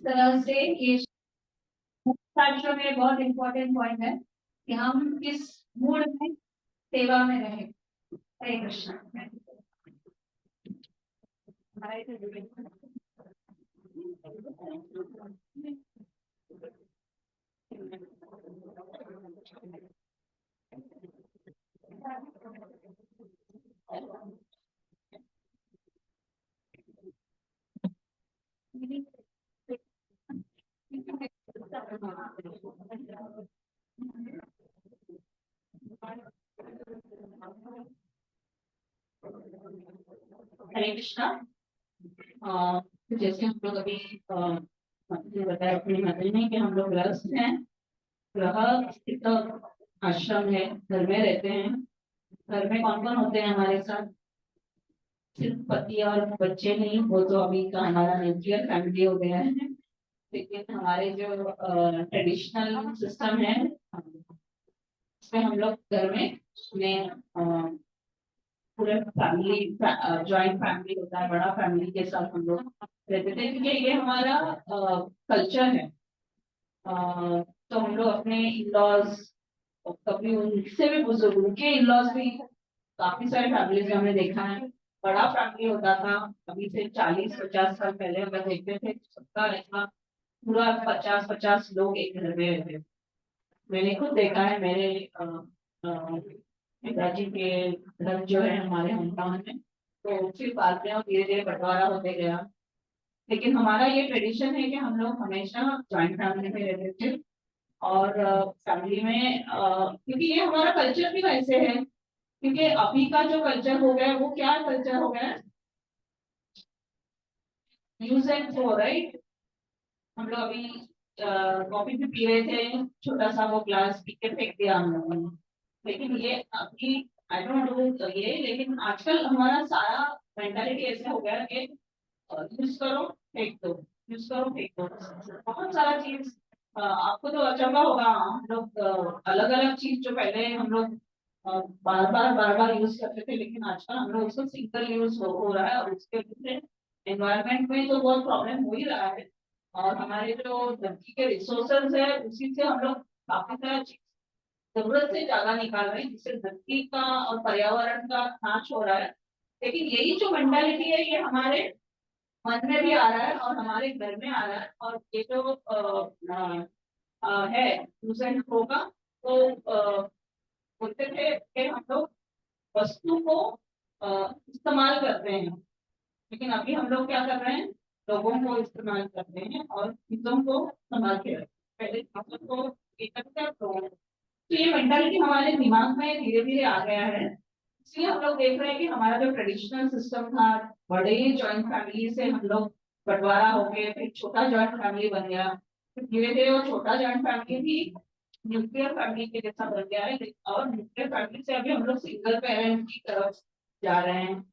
तरह से ये शास्त्रों में बहुत इम्पोर्टेंट पॉइंट है कि हम किस मूड में सेवा में रहे। हरे कृष्ण। हरे कृष्णा। जैसे हम लोग अभी बताया अपने मत में कि हम लोग गृहस्थ हैं, गृह स्थित आश्रम है, घर में रहते हैं। घर में कौन कौन होते हैं हमारे साथ? सिर्फ पति और बच्चे नहीं, वो तो अभी का हमारा न्यूक्लियर फैमिली हो गया है। लेकिन हमारे जो ट्रेडिशनल सिस्टम है उसमें हम लोग घर में अपने पूरे फैमिली, जॉइंट फैमिली होता है, बड़ा फैमिली के साथ हम लोग रहते थे, क्योंकि ये हमारा कल्चर है। तो हम लोग अपने इन लॉज, कभी उनसे भी बुजुर्ग, उनके इन लॉज भी काफी सारे फैमिलीज में हमने देखा है। बड़ा फैमिली होता था, अभी से 40-50 साल पहले अगर देखते थे सबका रहना पूरा 50-50 लोग एक घर में रहते थे। मैंने खुद देखा है, मेरे पिताजी के घर जो है हमारे होम टाउन में, तो फिर बाद में धीरे धीरे बंटवारा होते गया। लेकिन हमारा ये ट्रेडिशन है कि हम लोग हमेशा जॉइंट फैमिली में रहते थे। और फैमिली में क्योंकि ये हमारा कल्चर भी वैसे है, क्योंकि अभी का जो कल्चर हो गया है वो क्या कल्चर हो गया है? Use and throw, right. हम लोग अभी कॉफी भी पी रहे थे, छोटा सा वो ग्लास पी के फेंक दिया हम लोगों ने। लेकिन ये अभी आई डोंट नो ये, लेकिन आजकल हमारा सारा मेंटालिटी ऐसे हो गया है कि यूज करो फेंक दो, यूज करो फेंक दो, बहुत सारा चीज। आपको तो अचंभा होगा, हम लोग अलग अलग चीज जो पहले हम लोग बार बार यूज करते थे, लेकिन आजकल हम लोग उसको सिंगल यूज हो रहा है, और उसके वजह से एनवायरमेंट में तो बहुत प्रॉब्लम हो ही रहा है। और हमारे जो धरती के रिसोर्सेज है उसी से हम लोग काफी सारा चीज जरूरत से ज्यादा निकाल रहे हैं, जिससे धरती का और पर्यावरण का नाश हो रहा है। लेकिन यही जो मेंटालिटी है ये हमारे मन में भी आ रहा है और हमारे घर में आ रहा है। और ये जो है यूज एंड थ्रो का, तो बोलते थे कि हम लोग वस्तु को इस्तेमाल करते हैं, लेकिन अभी हम लोग क्या कर रहे हैं? लोगों को इस्तेमाल करते हैं और चीजों को संभाल के रखते हैं। पहले चीजों को एकत्र करो। तो ये मेंटालिटी हमारे दिमाग में धीरे धीरे आ गया है। इसलिए हम लोग देख रहे हैं कि हमारा जो ट्रेडिशनल सिस्टम था, बड़े जॉइंट फैमिली से हम लोग बंटवारा हो गए, फिर छोटा जॉइंट फैमिली बन गया, फिर धीरे धीरे वो छोटा जॉइंट फैमिली भी न्यूक्लियर फैमिली के जैसा बन गया है। और न्यूक्लियर फैमिली से अभी हम लोग सिंगल पेरेंट की तरफ जा रहे हैं,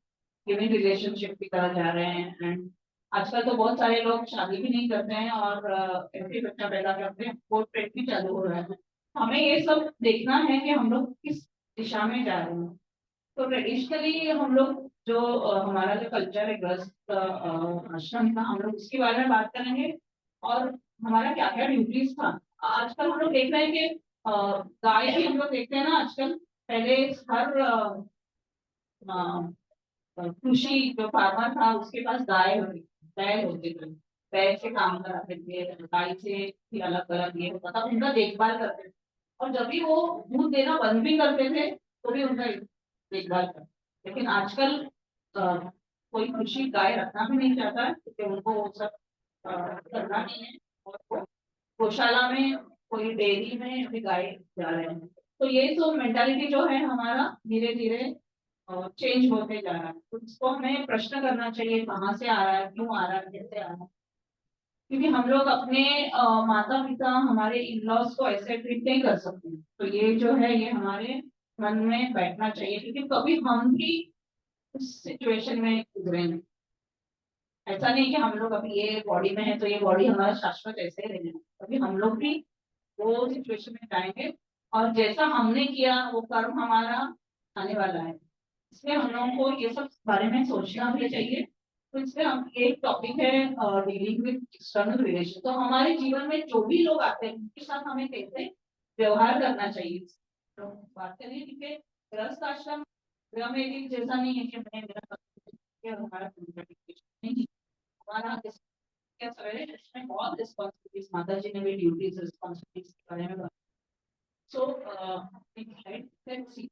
लिविंग रिलेशनशिप की तरफ जा रहे हैं। एंड आजकल तो बहुत सारे लोग शादी भी नहीं करते हैं और ऐसे बच्चा पैदा करते हैं, कोर्ट ट्रेड भी चालू हो रहा है। हमें ये सब देखना है कि हम लोग किस दिशा में जा रहे हैं। तो ट्रेडिशनली हम लोग जो हमारा जो कल्चर है, गृहस्थ आश्रम का, हम लोग उसके बारे में बात करेंगे। और हमारा क्या क्या ड्यूटीज था। आजकल हम लोग देख रहे हैं कि गाय भी हम लोग देखते हैं ना आजकल। पहले हर कृषि जो फार्मर था उसके पास गाय होती, बैल होते थे, बैल से काम कराते थे, गाय से भी अलग अलग ये होता था, उनका देखभाल करते थे। और जब भी वो दूध देना बंद भी करते थे तो भी उनका देखभाल करते। लेकिन आजकल कोई कृषि गाय रखना भी नहीं चाहता है, क्योंकि उनको वो सब करना नहीं है। और वो गौशाला में, कोई डेयरी में अभी गाय जा रहे हैं। तो ये तो मेंटालिटी जो है हमारा धीरे धीरे चेंज होते जा रहा है। तो इसको हमें प्रश्न करना चाहिए, कहाँ से आ रहा है, क्यों आ रहा है, कैसे आ रहा है। क्योंकि हम लोग अपने माता पिता, हमारे इन लॉज को ऐसे ट्रीट नहीं कर सकते। तो ये जो है ये हमारे मन में बैठना चाहिए, क्योंकि कभी हम भी उस सिचुएशन में गुजरे हैं। ऐसा नहीं कि हम लोग अभी ये बॉडी में है तो ये बॉडी हमारा शाश्वत ऐसे ही रहेगा, कभी हम लोग भी वो सिचुएशन में जाएंगे। और जैसा हमने किया वो कर्म हमारा आने वाला है। इसलिए हम लोगों को ये सब बारे में सोचना भी चाहिए। तो इसमें हम एक टॉपिक है डीलिंग विद एक्सटर्नल रिलेशन। तो हमारे जीवन में जो भी लोग आते हैं उनके साथ हमें कैसे व्यवहार करना चाहिए। तो बात करें ठीक है, गृहस्थ आश्रम गृह में भी जैसा नहीं है कि मैं मेरा हमारा नहीं, हमारा क्या सवेरे इसमें बहुत रिस्पॉन्सिबिलिटीज, माता जी ने भी ड्यूटीज रिस्पॉन्सिबिलिटीज के बारे में बताया। So let's see.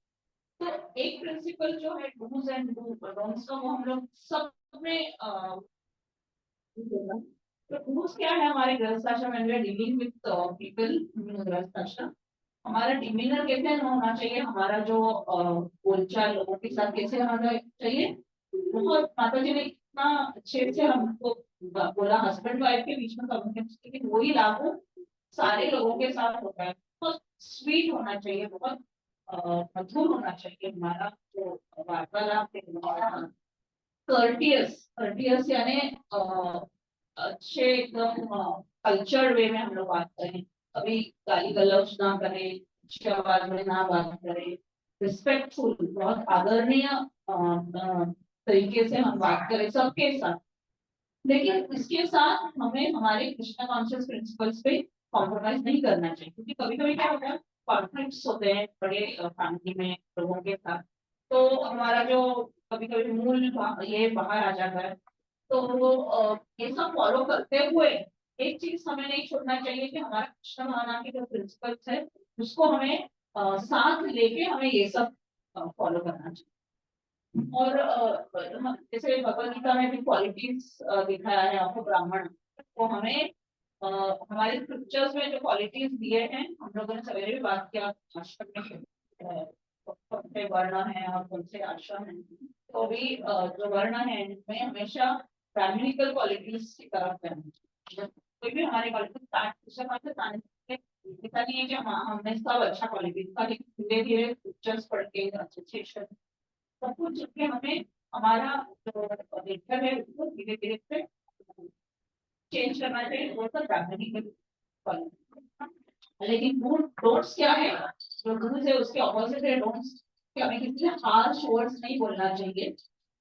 तो एक प्रिंसिपल जो है डूज एंड डोंट्स का, वो हम लोग सब में तो डूज क्या है हमारे गृहस्थ आश्रम and we are dealing with people in गृहस्थ आश्रम। हमारा डिमीनर कैसे होना चाहिए, हमारा जो बोलचाल लोगों के साथ कैसे होना चाहिए। बहुत माता जी ने इतना अच्छे से हमको बोला, हस्बैंड वाइफ के बीच में कम्युनिकेशन, लेकिन वही लागू सारे लोगों के साथ होता है। बहुत स्वीट होना चाहिए, बहुत मधुर होना चाहिए हमारा जो वार्तालाप है। कर्टियस, कर्टियस यानी अच्छे एकदम कल्चर्ड वे में हम लोग बात करें, कभी गाली गलौज ना करें, अच्छी आवाज में ना बात करें, रिस्पेक्टफुल, बहुत आदरणीय तरीके से हम बात करें सबके साथ। लेकिन इसके साथ हमें हमारे कृष्णा कॉन्शियस प्रिंसिपल्स पे कॉम्प्रोमाइज नहीं करना चाहिए, क्योंकि कभी कभी क्या होता है, कॉन्फ्लिक्ट्स होते हैं बड़े फैमिली में लोगों के साथ। तो हमारा जो कभी कभी मूल ये बाहर आ जाता है। तो ये सब फॉलो करते हुए एक चीज हमें नहीं छोड़ना चाहिए कि हमारा कृष्ण भावना के जो प्रिंसिपल्स है उसको हमें साथ लेके हमें ये सब फॉलो करना चाहिए। और जैसे भगवद गीता में भी क्वालिटीज दिखाया है आपको ब्राह्मण, तो हमें हमारे स्क्रिप्चर्स में जो क्वालिटीज दिए हैं, हम लोगों ने सवेरे भी बात किया आश्रम में कौन से वर्ण है और कौन से आश्रम है। तो भी जो वर्ण है इनमें हमेशा फैमिलिकल क्वालिटीज की तरफ रहना चाहिए। कोई भी हमारी क्वालिटीज ऐसा नहीं है कि हमने सब अच्छा क्वालिटीज का, लेकिन धीरे धीरे स्क्रिप्चर्स पढ़ के अच्छे सब कुछ चुके हमें हमारा जो नेचर है उसको धीरे धीरे से चेंज करना चाहिए, वो सब जानने के लिए। लेकिन डोंट्स क्या है, जो रूल्स है उसके ऑपोजिट है डोंट्स, कि हमें किसी से हार्श वर्ड्स नहीं बोलना चाहिए,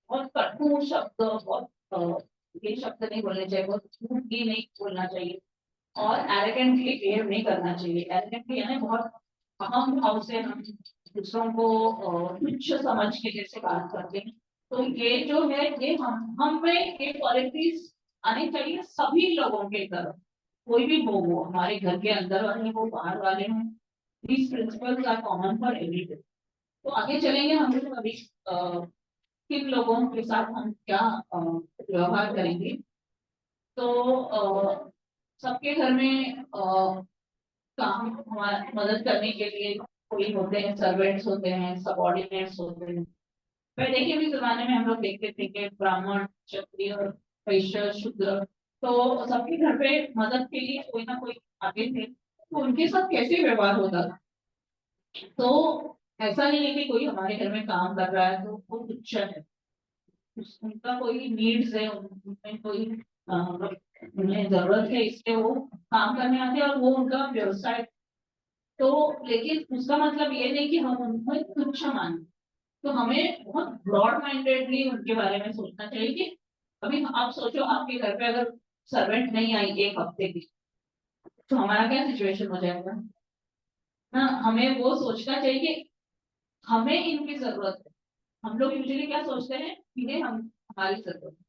बहुत कटु शब्द, बहुत ये शब्द नहीं बोलने चाहिए, बहुत झूठी नहीं बोलना चाहिए, और एरोगेंटली बिहेव नहीं करना चाहिए। एरोगेंटली यानी बहुत अहम भाव से हम दूसरों को तुच्छ समझ के जैसे बात करते हैं। तो ये जो है ये हम में ये क्वालिटीज आनी चाहिए सभी लोगों के तरफ, कोई भी हो, वो हमारे घर के अंदर वाले हो, बाहर वाले हो। These principles are common for everyday. तो आगे चलेंगे हम लोग अभी किन लोगों के साथ हम क्या व्यवहार करेंगे। तो सबके घर में काम हमारा मदद करने के लिए कोई होते हैं, सर्वेंट्स होते हैं, सबॉर्डिनेट्स होते हैं। पहले के भी जमाने में हम लोग देखते थे कि ब्राह्मण, क्षत्रिय, वैश्य, शूद्र, तो सबके घर पे मदद के लिए कोई ना कोई आते थे। तो उनके साथ कैसे व्यवहार होता था। तो ऐसा नहीं है कि कोई हमारे घर में काम कर रहा है तो वो तुच्छ है, उनका कोई नीड्स है, उनमें कोई उन्हें जरूरत है, इसलिए वो काम करने आते हैं और वो उनका व्यवसाय। तो लेकिन उसका मतलब ये नहीं कि हम उनको तुच्छ माने। तो हमें बहुत ब्रॉड माइंडेडली उनके बारे में सोचना चाहिए कि अभी आप सोचो आपके घर पे अगर सर्वेंट नहीं आई एक हफ्ते की, तो हमारा क्या सिचुएशन हो जाएगा ना। हमें वो सोचना चाहिए कि हमें इनकी जरूरत है। हम लोग यूजुअली क्या सोचते हैं, इन्हें हम हमारी जरूरत है,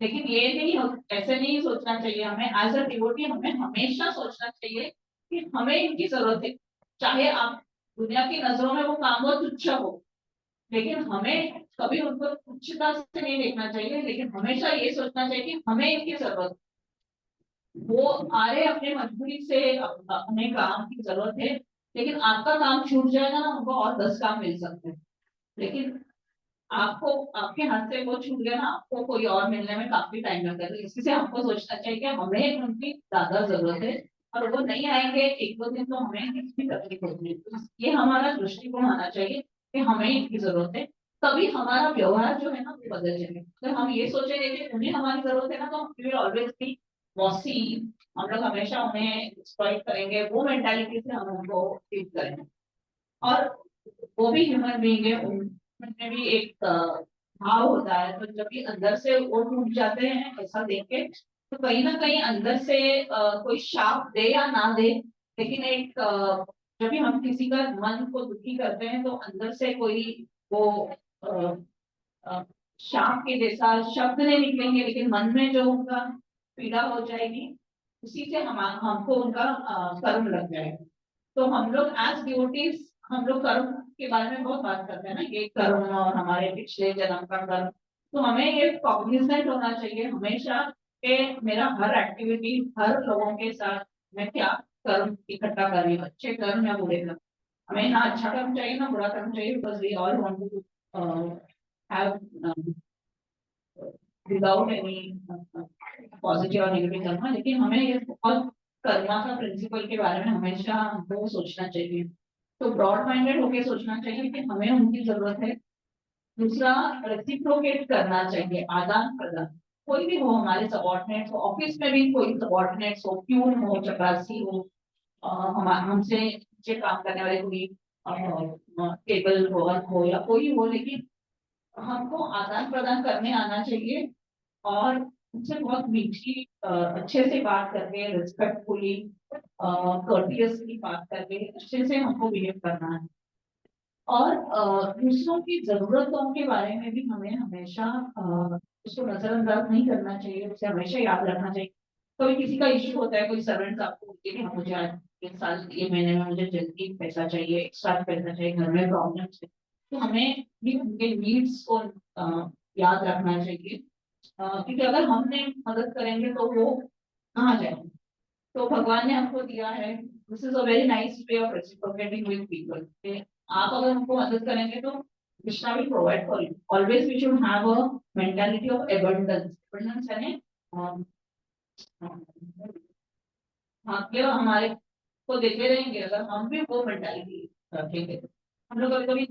लेकिन ये नहीं, ऐसे नहीं सोचना चाहिए। हमें एज अ डिवोटी हमें हमेशा सोचना चाहिए कि हमें इनकी जरूरत है। चाहे आप दुनिया की नजरों में वो काम बहुत तुच्छ हो, लेकिन हमें कभी उनको तुच्छता से नहीं देखना चाहिए, लेकिन हमेशा ये सोचना चाहिए कि हमें इनकी जरूरत है। वो आ रहे अपने मजबूरी से, अपने काम की जरूरत है, लेकिन आपका काम छूट जाएगा ना, उनको और 10 काम मिल सकते हैं। लेकिन आपको आपके हाथ से वो छूट गया ना, आपको कोई और मिलने में काफी टाइम लगता है। तो इससे हमको सोचना चाहिए कि हमें उनकी ज्यादा जरूरत है, और वो नहीं आएंगे एक दो दिन तो हमें कितनी तकलीफ होगी। तो ये हमारा दृष्टिकोण आना चाहिए कि हमें इनकी जरूरत है, तभी हमारा व्यवहार जो है ना वो बदल जाएगा। अगर हम ये सोचेंगे कि उन्हें हमारी जरूरत है ना, तो we will always be bossy, हम लोग हमेशा उन्हें एक्सप्लॉइट करेंगे, वो मेंटालिटी से हम उनको ट्रीट करेंगे। और वो भी ह्यूमन बीइंग है, उनमें भी एक भाव होता है, तो जब भी अंदर से वो टूट जाते हैं ऐसा देख के, तो कहीं ना कहीं अंदर से कोई शाप दे या ना दे, लेकिन एक जब भी हम किसी का मन को दुखी करते हैं तो अंदर से कोई वो अ, अ, शाप के जैसा शब्द नहीं निकलेंगे, लेकिन मन में जो उनका पीड़ा हो जाएगी, उसी से हमको उनका कर्म लग जाएगा। तो हम लोग एज डिवोटीज हम लोग कर्म के बारे में बहुत बात करते हैं ना, ये कर्म और हमारे पिछले जन्म का कर्म। तो हमें ये कॉग्निजेंट होना चाहिए हमेशा कि मेरा हर एक्टिविटी, हर लोगों के साथ मैं क्या कर्म इकट्ठा कर रही हूँ, अच्छे कर्म या बुरे कर्म। हमें ना अच्छा कर्म चाहिए ना बुरा कर्म चाहिए, because we all want to have without any positive और नेगेटिव कर्म। लेकिन हमें ये बहुत कर्मा का प्रिंसिपल के बारे में हमेशा हमको सोचना चाहिए। तो ब्रॉड माइंडेड होके सोचना चाहिए कि हमें उनकी जरूरत है। दूसरा, रेसिप्रोकेट करना चाहिए, आदान प्रदान। कोई भी हो, हमारे सबॉर्डिनेट्स हो, ऑफिस में भी कोई सबॉर्डिनेट्स हो, प्यून हो, चपरासी हो, हमसे नीचे काम करने वाले कोई टेबल वर्क हो या कोई हो, लेकिन हमको आदान प्रदान करने आना चाहिए। और उनसे बहुत मीठी अच्छे से बात करके, रिस्पेक्टफुली कर्टियसली बात करके अच्छे से हमको बिहेव करना है। और दूसरों की जरूरतों के बारे में भी हमें हमेशा उसको नजरअंदाज नहीं करना चाहिए, उसे हमेशा याद रखना चाहिए। कभी किसी का इश्यू होता है, कोई सर्वेंट आपको बोलते हैं कि हाँ, मुझे आज इस साल ये महीने में मुझे जल्दी पैसा चाहिए, एक्स्ट्रा पैसा चाहिए, घर में प्रॉब्लम है, तो हमें भी उनके नीड्स को याद रखना चाहिए। क्योंकि अगर हमने मदद करेंगे तो वो कहाँ जाएंगे। तो भगवान ने हमको दिया है, this is a very nice way of reciprocating with people. आप अगर हमको मदद करेंगे तो Krishna will provide for you. Always we should have a mentality of abundance. Abundance यानी भाग्य हमारे को देते रहेंगे, अगर हम भी वो मेंटालिटी रखेंगे। हम लोग कभी कभी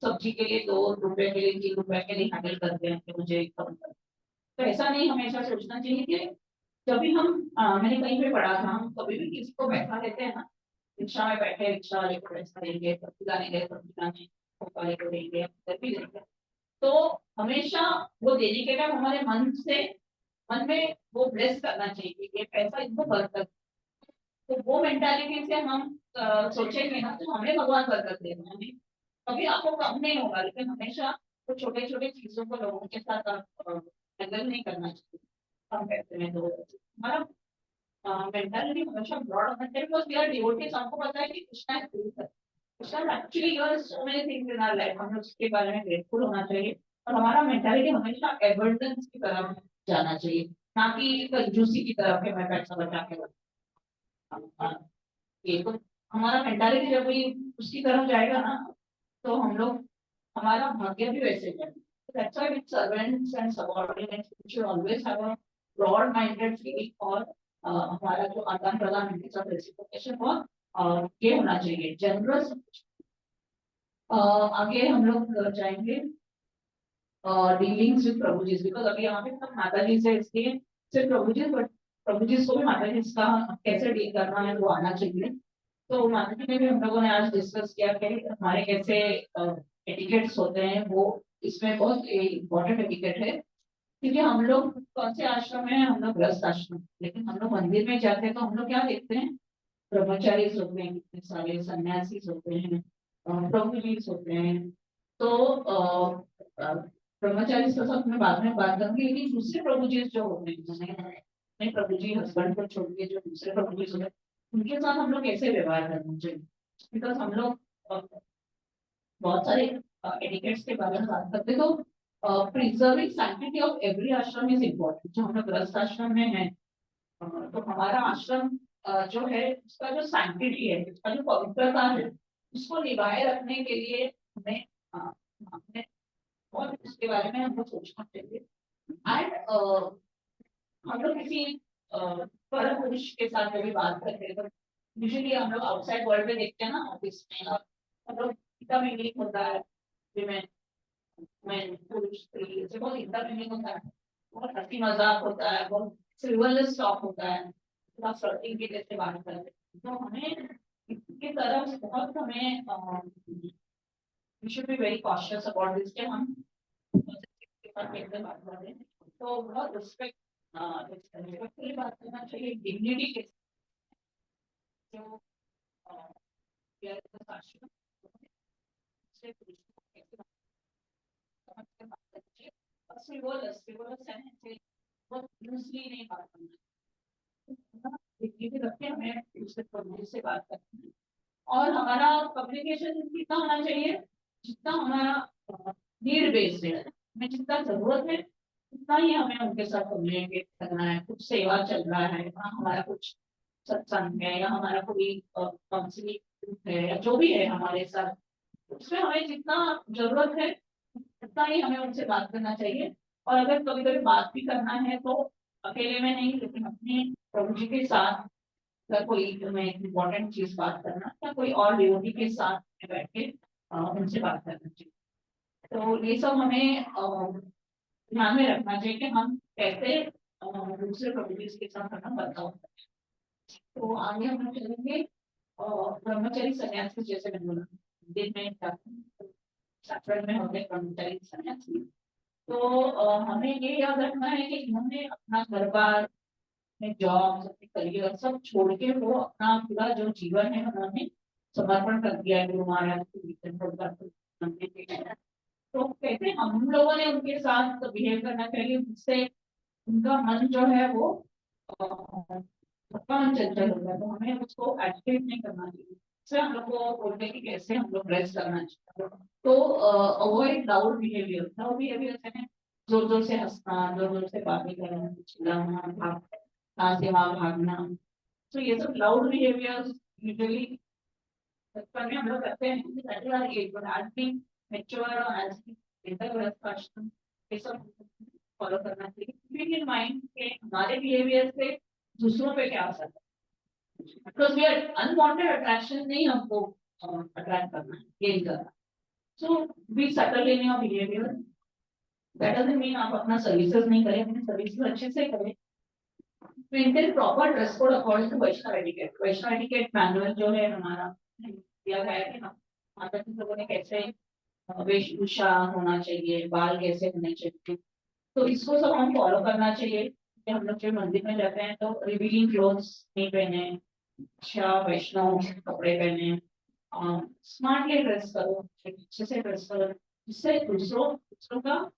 सब्जी के लिए 2 रुपए के लिए, 3 रुपए के लिए हैंडल करते हैं कि मुझे कम कर। तो ऐसा नहीं हमेशा सोचना चाहिए कि जब भी हम मैंने कहीं पे पढ़ा था, हम कभी भी किसी को बैठा देते हैं ना, रिक्शा में बैठे, रिक्शा वाले को पैसा देंगे, सब्जी लाने गए सब्जी लाने वाले को देंगे, घर भी देंगे, तो हमेशा वो देने के टाइम हमारे मन में वो ब्लेस करना चाहिए कि ये पैसा इनको बरकत। तो वो मेंटालिटी से हम सोचेंगे ना, तो हमें भगवान बरकत देगा। हमें कभी आपको कम नहीं होगा, लेकिन हमेशा तो छोटे छोटे चीजों को लोगों के साथ आप हैंडल नहीं करना चाहिए। कम पैसे में तो हमारा मेंटालिटी हमेशा ब्रॉड होना चाहिए, बिकॉज़ वी आर डिवोटीज। हमको पता है कि Krishna is great. Krishna actually give us so many things in our life. हमें उसके बारे में ग्रेटफुल होना चाहिए, और हमारा मेंटालिटी हमेशा एबंडेंस की तरफ जाना चाहिए, ना कि कंजूसी की तरफ कि मैं पैसा बचा के रखूं। ये तो हमारा मेंटालिटी जब भी उसकी तरफ जाएगा ना, तो हम लोग हमारा भाग्य भी वैसे जाएगा। That's why with servants and subordinates, we should always have a broad-minded feeling, और हमारा जो आदान प्रदान उनके साथ रेसिप्रोकेशन हो, ये होना चाहिए जनरस। आगे हम लोग जाएंगे dealings with Prabhu ji, because अभी यहाँ पे सब माता जी से, इसलिए सिर्फ प्रभु जी, बट प्रभु जी को भी माता जी का कैसे डील करना है वो आना चाहिए। तो माता जी ने भी हम लोगों ने आज डिस्कस किया कि हमारे कैसे एटिकेट्स होते हैं, वो इसमें बहुत इम्पोर्टेंट एटिकेट है। क्योंकि हम लोग कौन से आश्रम में, हम लोग गृहस्थ आश्रम, लेकिन हम लोग मंदिर में जाते हैं तो हम लोग क्या देखते हैं, ब्रह्मचारी होते हैं, कितने सारे सन्यासी होते हैं, प्रभु जी होते हैं। तो ब्रह्मचारी के साथ मैं बाद में बात करूंगी, लेकिन दूसरे प्रभु जी जो होते हैं, नहीं प्रभु जी हस्बैंड को छोड़ के जो दूसरे प्रभु जी होते हैं, उनके साथ हम लोग कैसे व्यवहार करना चाहिए। बिकॉज हम लोग बहुत सारे एटिकेट्स के बारे में बात करते हैं। तो प्रिजर्विंग सैंक्टिटी ऑफ एवरी आश्रम इज इम्पोर्टेंट। जो हम लोग गृहस्थ आश्रम में है, तो हमारा आश्रम जो है उसका जो सैंक्टिटी है, उसका जो पवित्रता है, उसको निभाए रखने के लिए हमें हमें और उसके बारे में हमको सोचना चाहिए। एंड हम लोग किसी परम पुरुष के साथ जब भी बात करते हैं, तो यूजुअली हम लोग आउटसाइड वर्ल्ड में देखते हैं ना, ऑफिस में हम लोग इतना मीटिंग होता है, विमेन मैं पुरुष स्त्री से बहुत इतना मीटिंग होता है, बहुत हंसी मजाक होता है, बहुत फ्रिवलस टॉक होता है, थोड़ा फ्लर्टिंग के जैसे बात करते हैं। तो हमें इसकी तरफ बहुत हमें we should be very cautious about this कि हम साथ कैसे बात कर रहे हैं, तो बहुत रिस्पेक्ट रिस्पेक्टफुली बात करना चाहिए, डिग्निटी के जो शासन से कैसे समझ के बात करनी चाहिए, और फ्रिवोलस है बहुत लूजली नहीं बात करना, डिग्निटी रखते हमें दूसरे पब्लिक से बात करनी है। और हमारा कम्युनिकेशन कितना होना चाहिए, जितना हमारा नीड बेस्ड है, हमें जितना जरूरत है उतना ही हमें उनके साथ कम्युनिकेट करना है। कुछ सेवा चल रहा है, हमारा कुछ सत्संग है या हमारा कोई काउंसलिंग है या जो भी है हमारे साथ, उसमें हमें जितना जरूरत है उतना ही हमें उनसे बात करना चाहिए। और अगर कभी कभी बात भी करना है तो अकेले में नहीं, लेकिन अपने प्रभु जी के साथ, अगर कोई हमें इम्पोर्टेंट चीज बात करना या कोई और डिवोटी के साथ बैठ के उनसे बात करना चाहिए। तो ये सब हमें ध्यान में रखना चाहिए कि हम कैसे दूसरे कम्युनिटीज के साथ अपना बर्ताव करें। तो आगे हम लोग चलेंगे ब्रह्मचरी सन्यासी, जैसे मैंने बोला दिन में सफर में होते ब्रह्मचरी सन्यासी। तो हमें ये याद रखना है कि इन्होंने अपना घर बार, अपने जॉब, अपने करियर सब छोड़ के वो अपना पूरा जो जीवन है उन्होंने समर्पण कर दिया है गुरु महाराज के। तो कहते हैं हम लोगों ने उनके साथ बिहेव करना चाहिए जिससे उनका मन जो है वो सबका मन चंचल होता है, तो हमें उसको एजिटेट नहीं करना चाहिए। इससे हम लोग को बोलते हैं कि कैसे हम लोग रेस्ट करना चाहिए। तो avoid loud behaviour, loud behaviour है जोर जोर से हंसना, जोर जोर से बातें करना, चिल्लाना, कहाँ से वहां भागना। तो ये सब लाउड बिहेवियर यूजुअली बचपन में हम लोग करते हैं, मेच्योर और एज ये सब फॉलो करना चाहिए। कीपिंग इन माइंड के हमारे बिहेवियर से दूसरों पे क्या असर है, because we are unwanted attraction नहीं हमको अट्रैक्ट करना है, गेन करना। So be subtle in your behaviour, that doesn't mean आप अपना सर्विसेज नहीं करें, अपनी सर्विसेज अच्छे से करें। Maintain proper dress code according to Vaishnav etiquette. Vaishnav etiquette manual जो है हमारा दिया गया है कि हम माता जी लोगों ने कैसे वेशभूषा होना चाहिए, बाल कैसे होने चाहिए, तो इसको सब हम फॉलो करना चाहिए कि हम लोग जब मंदिर में जाते हैं तो रिवीलिंग क्लोथ्स नहीं पहने, अच्छा वैष्णव कपड़े पहने, स्मार्टली ड्रेस करो, अच्छे से ड्रेस करो, जिससे दूसरों का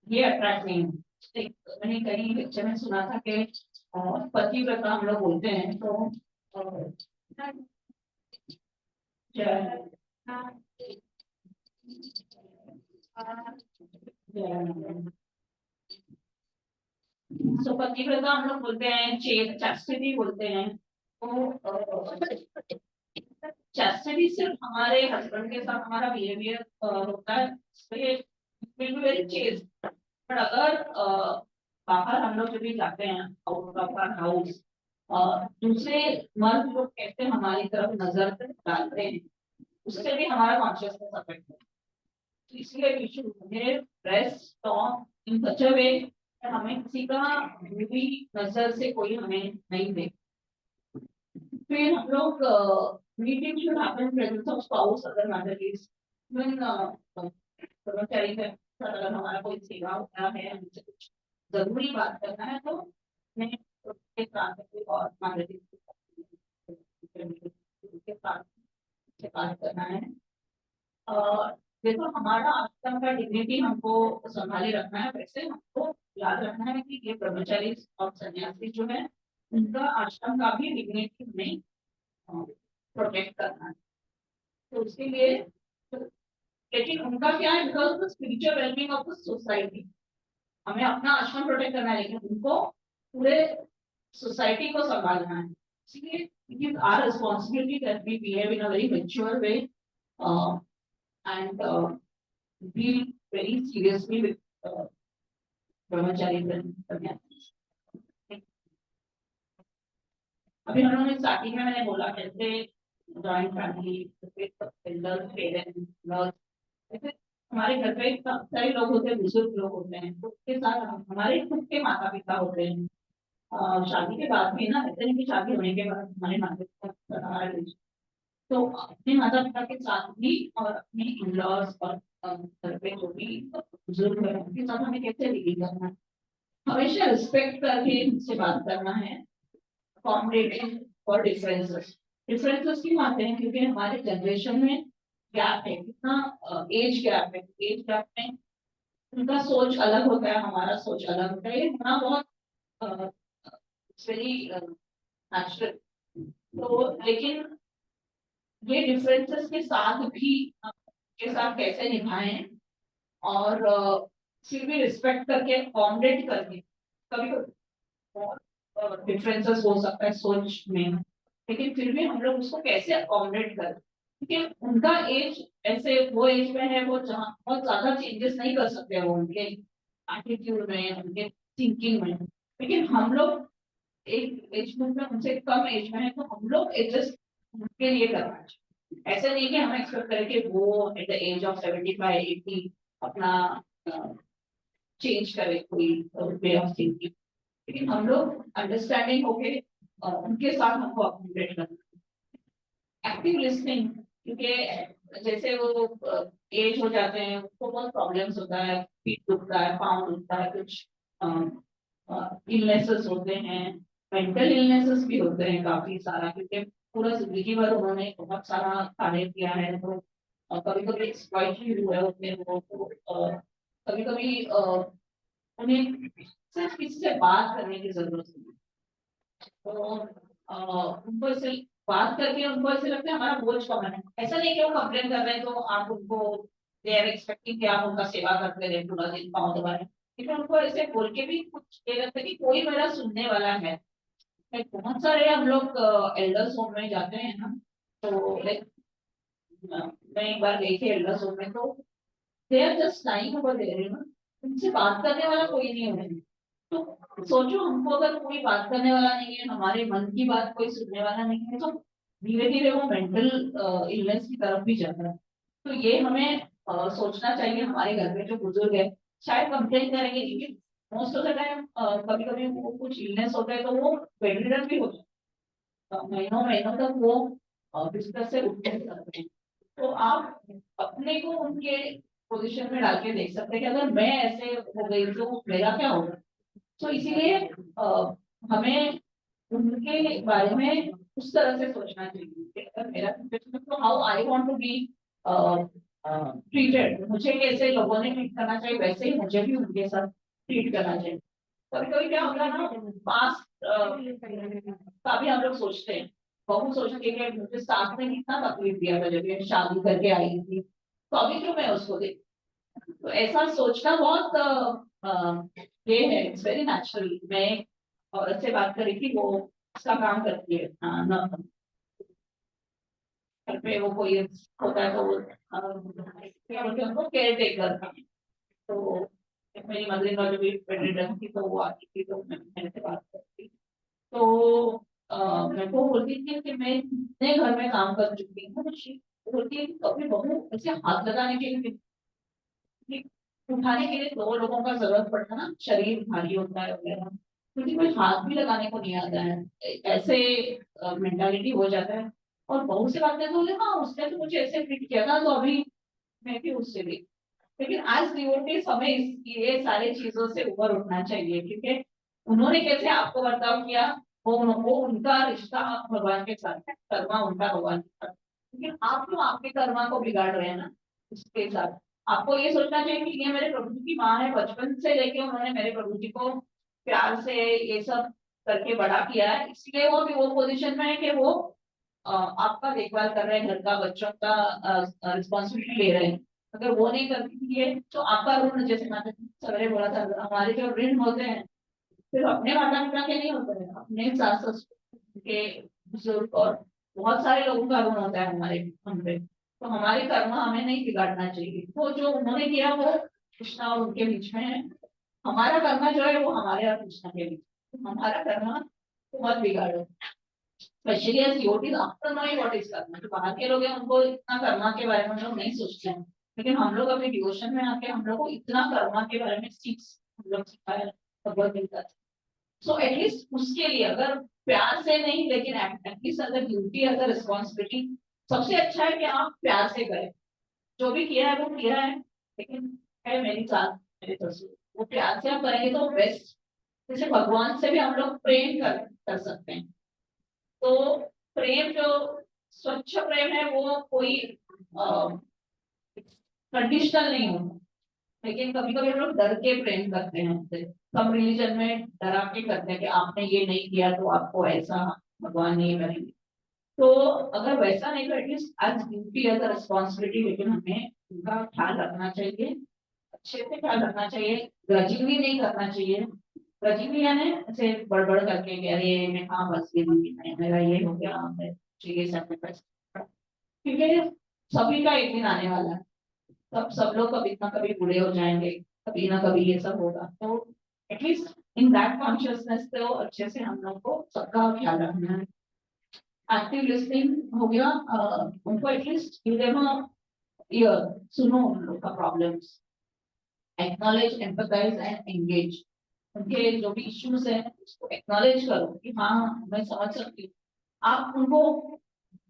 ये अट्रैक्ट नहीं हो। मैंने कहीं लेक्चर में सुना था कि पतिव्रता हम लोग बोलते हैं, तो सो पतिव्रता हम लोग बोलते हैं, चैस्टिटी बोलते हैं। तो चैस्टिटी सिर्फ हमारे हस्बैंड के साथ हमारा बिहेवियर होता है, वेरी चेस्ट। बट अगर बाहर हम लोग जब भी जाते हैं आउट ऑफ आवर हाउस, दूसरे मर्द लोग कैसे हमारी तरफ नजर डालते हैं, उससे भी हमारा कॉन्शियसनेस अफेक्ट होता है। तो इसलिए we should dress talk in such a way हमें किसी का बुरी नजर से कोई हमें नहीं देखे। फिर हम लोग meeting should happen in presence of spouse, other matters when कर्मचारी का अगर हमारा कोई सेवा होता है, हमसे कुछ जरूरी बात करना है, तो हमें उसके साथ कोई और मैटर्स के साथ से बात करना है। और देखो हमारा आश्रम का डिग्निटी हमको संभाले रखना है, वैसे हमको याद रखना है कि ये ब्रह्मचारी और सन्यासी जो है उनका आश्रम का भी डिग्निटी हमें प्रोटेक्ट करना है। तो उसके लिए लेकिन उनका क्या है, because the spiritual wellbeing of the society, हमें अपना आश्रम प्रोटेक्ट करना है लेकिन उनको पूरे सोसाइटी को संभालना है। इसलिए it is our responsibility that we behave in a very mature way and deal very seriously with brahmacharis and sannyasis. अभी हम लोगों ने स्टार्टिंग में मैंने बोला कैसे जॉइंट फैमिली, पेरेंट्स, ऐसे हमारे घर पे कई लोग होते हैं, बुजुर्ग लोग होते हैं, तो उसके साथ हमारे खुद के माता पिता होते हैं। शादी के बाद भी ना, ऐसे नहीं कि शादी होने के बाद हमारे माता पिता, तो अपने माता पिता के साथ भी और अपने इन-लॉज और घर पे जो भी बुजुर्ग है उनके साथ हमें कैसे डील करना है, हमेशा रिस्पेक्ट करके उनसे बात करना है, अकोमोडेटिंग फॉर डिफरेंसेस। डिफरेंसेस क्यों आते हैं, क्योंकि हमारे जनरेशन में गैप है, कितना एज गैप है, एज गैप में उनका सोच अलग होता है, हमारा सोच अलग होता है, ये होना बहुत वेरी नेचुरल। तो लेकिन ये डिफरेंसेस के साथ भी हम के साथ कैसे निभाएं और फिर भी रिस्पेक्ट करके अकोमोडेट करके, कभी कभी डिफरेंसेस हो सकता है सोच में, लेकिन फिर भी हम लोग उसको कैसे अकोमोडेट करें, क्योंकि उनका एज ऐसे वो एज में है वो जहाँ बहुत ज्यादा चेंजेस नहीं कर सकते वो उनके एटीट्यूड में, उनके थिंकिंग में, लेकिन हम लोग एक एज ग्रुप में उनसे कम एज में है तो हम लोग एडजस्ट उनके लिए करना चाहिए। ऐसा नहीं कि हम एक्सपेक्ट करें कि वो एट द एज ऑफ 75 80 अपना चेंज करे कोई वे ऑफ थिंकिंग, लेकिन हम लोग अंडरस्टैंडिंग होके उनके साथ हमको अकोमोडेट करना। एक्टिव लिसनिंग, क्योंकि जैसे वो एज हो जाते हैं उनको बहुत प्रॉब्लम्स होता है, पीठ दुखता है, पाँव दुखता है, कुछ इलनेसेस होते हैं, मेंटल इलनेसेस भी होते हैं काफी सारा, क्योंकि पूरा जिंदगी भर उन्होंने बहुत सारा कार्य किया है, तो कभी कभी एक्सप्लॉइट भी हुए होते हैं वो, तो कभी कभी उन्हें सिर्फ किसी से बात करने की जरूरत होती है, तो उनको ऐसे बात करके उनको ऐसे लगता है हमारा बोझ कम है। ऐसा नहीं कि वो कंप्लेन कर रहे हैं तो आप उनको दे आर एक्सपेक्टिंग कि आप उनका सेवा करते रहे पूरा दिन पाँव दबा रहे हैं, लेकिन उनको ऐसे बोल के भी कुछ ये लगता है कि कोई मेरा सुनने वाला है। लाइक बहुत सारे हम लोग एल्डर्स होम में जाते हैं ना, तो लाइक मैं एक बार गई थी एल्डर्स होम में, तो they are just lying over there, you know, उनसे बात करने वाला कोई नहीं है। तो सोचो हमको अगर कोई बात करने वाला नहीं है, हमारे मन की बात कोई सुनने वाला नहीं है, तो धीरे धीरे वो मेंटल इलनेस की तरफ भी जाता है। तो ये हमें सोचना चाहिए, हमारे घर में जो बुजुर्ग है शायद कंप्लेन करेंगे, लेकिन मोस्ट ऑफ द टाइम कभी कभी वो कुछ इलनेस होता है तो वो बेड रिडन भी होता है, महीनों महीनों तक वो बिस्तर से उठ नहीं सकते हैं। तो आप अपने को उनके पोजीशन में डाल के देख सकते हैं कि अगर मैं ऐसे हो गई तो मेरा क्या होगा। तो इसीलिए हमें उनके बारे में उस तरह से सोचना चाहिए कि अगर मेरा सिचुएशन तो how I want to be treated, मुझे कैसे लोगों ने ट्रीट करना चाहिए वैसे ही मुझे भी उनके साथ ट्रीट करना चाहिए। कभी कभी क्या होता है ना, पास्ट का भी हम लोग सोचते हैं, बहू सोचती है कि मुझे सास ने कितना तकलीफ दिया था जब ये शादी करके आई थी, तो अभी क्यों मैं उसको देख, तो ऐसा सोचना बहुत ये है, इट्स वेरी नेचुरल। मैं एक औरत से बात करी थी, वो उसका काम करती है, घर पे वो कोई होता है तो वो क्या बोलते हैं उनको, केयर टेकर। तो मेरी मदर इन लॉ जो भी बेडरिडन थी तो वो आती थी, तो मैंने से बात करती, तो मेरे को बोलती थी कि मैं इतने घर में काम कर चुकी हूँ, बोलती है कि कभी बहू ऐसे हाथ लगाने के लिए, उठाने के लिए दो लोगों का जरूरत पड़ता है ना, शरीर भारी होता है वगैरह, क्योंकि कोई हाथ भी लगाने को नहीं आता है, ऐसे मेंटालिटी हो जाता है। और बहुत से बातें तो बोले हाँ उसने तो मुझे ऐसे ट्रीट किया था तो अभी मैं भी उससे भी, लेकिन आज डिवोटीज हमें ये सारी चीजों से ऊपर उठना चाहिए, क्योंकि उन्होंने कैसे आपको बर्ताव किया, वो उनका रिश्ता भगवान के साथ है, कर्मा उनका भगवान के साथ, लेकिन आप क्यों आपके कर्मा को बिगाड़ रहे हैं ना उसके साथ। आपको ये सोचना चाहिए कि ये मेरे प्रभु जी की माँ है, बचपन से लेके उन्होंने मेरे प्रभु जी को प्यार से ये सब करके बड़ा किया है, इसलिए वो भी वो पोजीशन में है कि वो आपका देखभाल कर रहे हैं, घर का बच्चों का रिस्पॉन्सिबिलिटी ले रहे हैं। अगर वो नहीं करती है तो आपका ऋण, जैसे मैंने सवेरे बोला था, हमारे जो ऋण होते हैं सिर्फ अपने माता पिता के नहीं होते हैं, अपने सास ससुर के, बुजुर्ग और बहुत सारे लोगों का ऋण होता है हमारे हम पे। तो हमारे कर्म हमें नहीं बिगाड़ना चाहिए, वो जो उन्होंने किया वो कृष्णा और उनके बीच में है, हमारा कर्म जो है वो हमारे और कृष्णा के बीच, तो हमारा कर्म तो मत बिगाड़ो। Specially as yoties after knowing what is karma, जो बाहर के लोग हैं उनको इतना कर्मा के बारे में लोग नहीं सोचते हैं, लेकिन हम लोग अभी डिवोशन में आके हम लोग को इतना कर्मा के बारे में हम लोग सिखाया भगवत गीता से। सो एटलीस्ट उसके लिए अगर प्यार से नहीं, लेकिन एटलीस्ट अगर ड्यूटी अगर रिस्पॉन्सिबिलिटी सबसे अच्छा है कि आप प्यार से करें, जो भी किया है वो किया है, लेकिन है मेरी साथ मेरे ससुर, वो प्यार से आप करेंगे तो बेस्ट। जैसे भगवान से भी हम लोग प्रेम कर सकते हैं। तो प्रेम जो स्वच्छ प्रेम है वो कोई कंडीशनल नहीं होता, लेकिन कभी कभी हम लोग डर के प्रेम करते हैं हमसे। सब रिलीजन में डरा के करते हैं कि आपने ये नहीं किया तो आपको ऐसा भगवान नहीं करेंगे। तो अगर वैसा नहीं तो at least as duty as a responsibility, लेकिन हमें उनका ख्याल रखना चाहिए, अच्छे से ख्याल रखना चाहिए, ग्रजिंगली नहीं करना चाहिए। ग्रजिंगली यानी ऐसे बड़बड़ करके कि अरे मैं कहाँ फंस गई, मेरा ये हो गया, मैं ये सेक्रीफाइस, क्योंकि सभी का एक दिन आने वाला है। सब लोग कभी ना कभी बूढ़े हो जाएंगे, कभी ना कभी ये सब होगा। तो एटलीस्ट इन दैट कॉन्शियसनेस तो अच्छे से हम लोग को सबका ख्याल रखना है। एक्टिव लिसनिंग हो गया, उनको at least give them a ear, सुनो उन लोग का problems, acknowledge, empathise and engage. उनके जो भी इश्यूज है उसको एक्नॉलेज करो कि हाँ मैं समझ सकती हूँ। आप उनको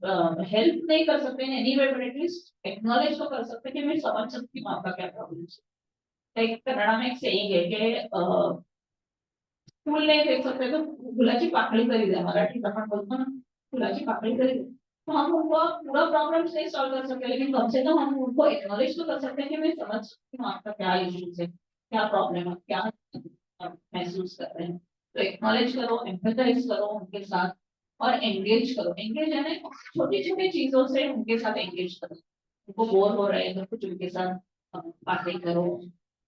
हेल्प नहीं कर सकते हैं any way, but at least acknowledge तो कर सकते हैं कि मैं समझ सकती हूँ आपका क्या प्रॉब्लम है। एक कन्नड़ा में एक सेइंग है कि फूल नहीं देख सकते तो फुलाची पाकळी तरी द्या, मराठीत आपण बोलतो ना, फुलाची पाकळी तरी द्या। तो हम उनको पूरा प्रॉब्लम नहीं सॉल्व कर सकते, लेकिन कम से कम हम उनको एक्नॉलेज तो कर सकते हैं कि मैं समझ सकती हूँ आपका क्या इश्यूज है, क्या प्रॉब्लम है, क्या आप महसूस कर रहे हैं। तो एक्नॉलेज करो, एम्पैथाइज करो उनके साथ, और एंगेज करो। एंगेज है ना, छोटी छोटी चीजों से उनके साथ एंगेज करो। उनको बोर हो रहे हैं तो कुछ उनके साथ बातें करो।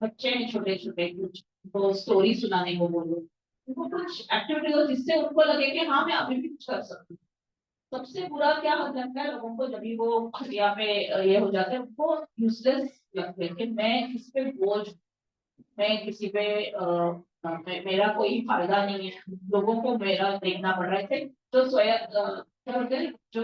बच्चे हैं छोटे छोटे, कुछ तो स्टोरी सुनाने को बोलो, उनको कुछ एक्टिविटी हो जिससे उनको लगे कि हाँ मैं अभी भी कुछ कर सकती हूँ। सबसे बुरा क्या हो जाता है लोगों को, जब भी वो यहाँ पे ये हो जाते हैं, उनको यूजलेस लगते हैं कि मैं किस पे बोझ, मैं किसी पे मेरा कोई फायदा नहीं है, लोगों को मेरा देखना पड़ रहा है। जो स्वयं क्या बोलते हैं, जो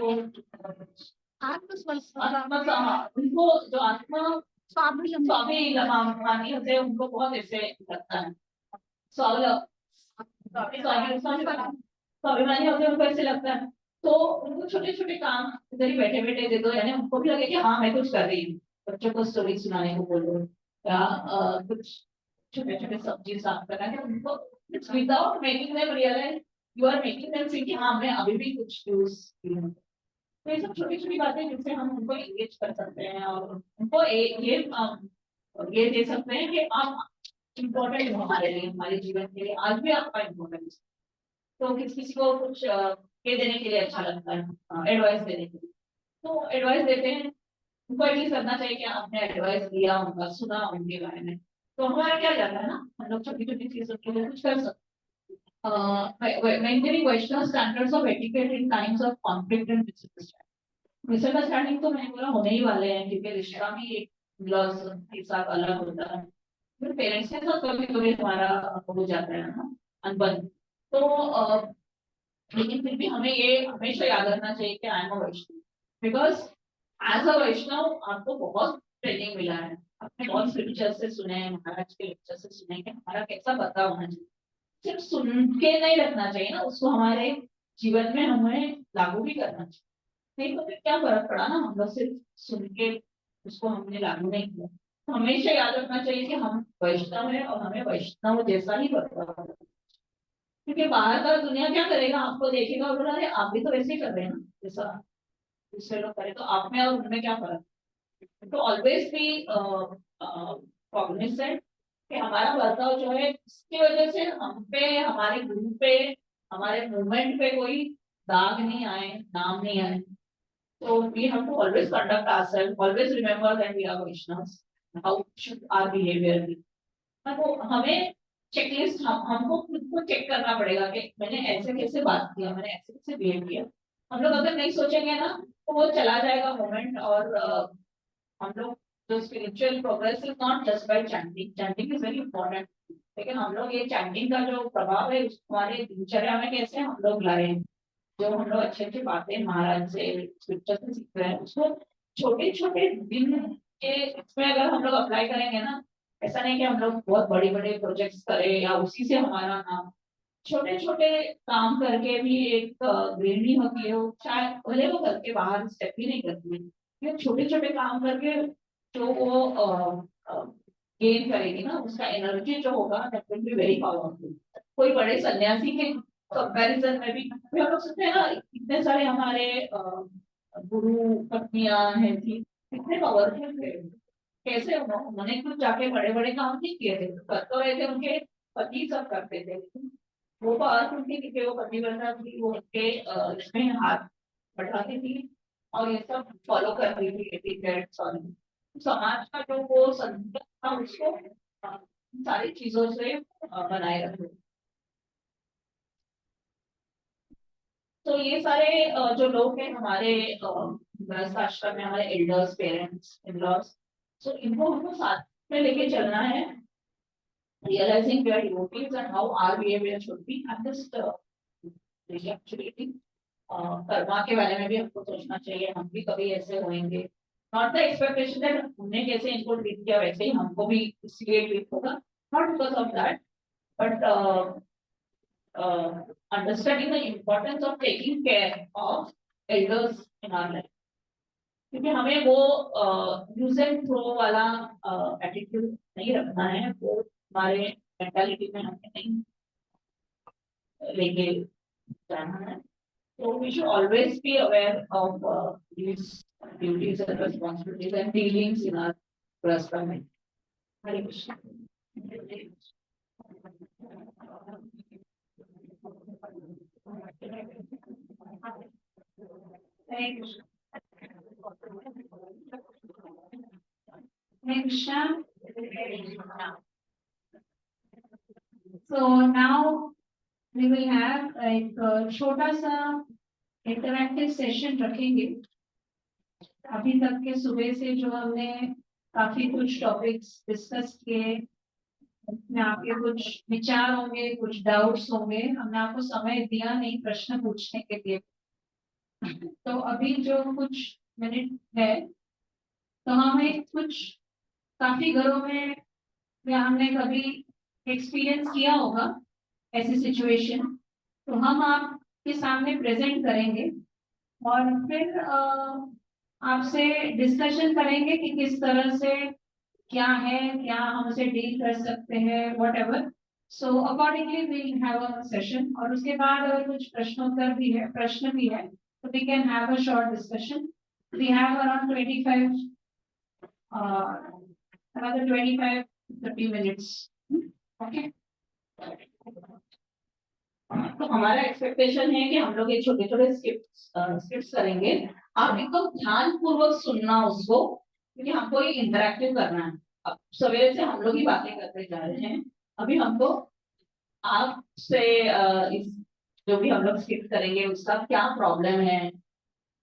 उनको जो आत्मा स्वाभिमानी होते हैं उनको बहुत ऐसे लगता है, स्वाभिमानी होते हैं उनको ऐसे लगता है। तो उनको छोटे छोटे काम इधर ही बैठे बैठे दे दो, यानी उनको भी लगे कि हाँ मैं कुछ कर रही हूँ। बच्चों को स्टोरी सुनाने को बोलो, या कुछ छोटे छोटे सब्जी साफ करना है उनको, without making them realise you are making them see कि हाँ मैं अभी भी कुछ यूज की हूँ। तो ये सब छोटी छोटी बातें जिससे हम उनको एंगेज कर सकते हैं, और उनको ये दे सकते हैं कि आप इम्पोर्टेंट हो हमारे लिए, हमारे जीवन के लिए आज भी आपका इम्पोर्टेंस। तो किसी को कुछ ये देने के लिए अच्छा लगता है, एडवाइस देने के लिए, तो एडवाइस देते हैं। उनको एटलीस्ट करना चाहिए कि आपने एडवाइस दिया, उनका सुना, उनके बारे में। तो हमारा क्या जाता है ना, हम लोग छोटी छोटी चीजों के लिए कुछ कर सकते हैं। Maintaining western standards of etiquette in times of conflict and misunderstanding तो मैंने बोला होने ही वाले हैं, क्योंकि रिश्ता भी एक लॉज के साथ अलग होता है। फिर पेरेंट्स के साथ कभी कभी हमारा हो जाता है ना अनबन। तो लेकिन फिर भी हमें ये हमेशा याद रखना चाहिए कि I am a Vaishnav, because as a Vaishnav आपको बहुत ट्रेनिंग मिला है। आपने बहुत स्क्रिप्चर से सुने हैं, महाराज के लेक्चर से सुने कि हमारा कैसा बता होना चाहिए। सिर्फ सुन के नहीं रखना चाहिए ना, उसको हमारे जीवन में हमें लागू भी करना चाहिए। नहीं तो फिर क्या फर्क पड़ा ना, हम लोग सिर्फ सुन के उसको हमने लागू नहीं किया। तो हमेशा याद रखना चाहिए कि हम वैष्णव है और हमें वैष्णव जैसा ही बर्ताव, क्योंकि बाहर का दुनिया क्या करेगा, आपको देखेगा और बोला अरे आप भी तो वैसे ही कर रहे हैं ना जैसा दूसरे लोग करे, तो आप में और उनमें क्या फर्क। तो ऑलवेज बी कॉग्निजेंट कि हमारा बर्ताव जो है इसकी वजह से हम पे, हमारे गुरु पे, हमारे मूवमेंट पे कोई दाग नहीं आए, नाम नहीं आए। So we have to always conduct ourselves, always remember that we are Vaishnavas. How should our behavior be? तो हमें चेकलिस्ट हमको खुद को चेक करना पड़ेगा कि मैंने ऐसे कैसे बात किया, मैंने ऐसे कैसे बिहेव किया। हम लोग अगर नहीं सोचेंगे ना तो वो चला जाएगा मोमेंट। और हम लोग जो spiritual progress is not just by chanting, chanting is very important, लेकिन हम लोग ये चैंटिंग का जो प्रभाव है हमारे दिनचर्या में कैसे हम लोग लाए हैं। जो हम लोग अच्छी अच्छी बातें महाराज से स्क्रिप्चर से सीख रहे हैं उसको छोटे छोटे दिन के इसमें अगर हम लोग अप्लाई करेंगे ना, ऐसा नहीं कि हम लोग बहुत बड़े बड़े प्रोजेक्ट्स करें या उसी से हमारा नाम, छोटे छोटे काम करके भी एक गृहिणी होती है, वो शायद भले वो घर के बाहर स्टेप ही नहीं करती है, लेकिन छोटे छोटे काम करके जो वो गेन करेगी ना, उसका एनर्जी जो होगा that will be very powerful. कोई बड़े सन्यासी के कंपैरिजन में भी हम लोग सोचते हैं ना, इतने सारे हमारे गुरु पत्नियां हैं थी, कितने पावरफुल थे, कैसे उन्होंने कुछ जाके बड़े बड़े काम नहीं किए थे, कर तो रहे थे, उनके पति सब करते थे, वो पावरफुल थी क्योंकि वो पतिव्रता थी, वो उनके इसमें हाथ बढ़ाती थी और ये सब फॉलो कर रही थी एटिकेट्स और समाज का जो वो संतुलन था उसको इन सारी चीजों से बनाए रखे। तो ये सारे जो लोग हैं हमारे गृहस्थ आश्रम में, हमारे एल्डर्स, पेरेंट्स, इन लॉज, सो इनको हमको साथ में लेके चलना है, realizing their devotees and how our behavior should be. I'm just actually Karma के बारे में भी हमको सोचना चाहिए, हम भी कभी ऐसे होंगे, नॉट द एक्सपेक्टेशन दैट हमने कैसे इनको ट्रीट किया वैसे ही हमको भी इसलिए ट्रीट होगा, not because of that, but understanding the importance of taking care of elders in our life, क्योंकि हमें वो यूज एंड थ्रो वाला एटीट्यूड नहीं रखना है, वो हमारे मेंटालिटी में हमें नहीं लेके जाना है। So we should always be aware of these duties and responsibilities and dealings in our restaurant. Hare Krishna. Hare Krishna. Hare Krishna. So now we will have एक छोटा सा इंटरैक्टिव सेशन रखेंगे। अभी तक के सुबह से जो हमने काफी कुछ टॉपिक्स डिस्कस किए, उसमें आपके कुछ विचार होंगे, कुछ डाउट्स होंगे, हमने आपको समय दिया नहीं प्रश्न पूछने के लिए, तो अभी जो कुछ मिनट है तो हमें कुछ काफी घरों में या हमने कभी एक्सपीरियंस किया होगा ऐसी सिचुएशन, तो हम आपके सामने प्रेजेंट करेंगे और फिर आपसे डिस्कशन करेंगे कि किस तरह से क्या है, क्या हम उसे डील कर सकते हैं, whatever. So accordingly we have a session, और उसके बाद अगर कुछ प्रश्नोत्तर भी है, प्रश्न भी है, तो we can have a short discussion. We have around 25 another 25-30 minutes. Okay, तो हमारा एक्सपेक्टेशन है कि हम लोग ये छोटे छोटे स्किप्स करेंगे, आप एकदम ध्यान पूर्वक सुनना उसको, क्योंकि हमको ये इंटरेक्टिव करना है। अब सवेरे से हम लोग ही बातें करते जा रहे हैं, अभी हमको आपसे इस जो भी हम लोग स्किप करेंगे उसका क्या प्रॉब्लम है,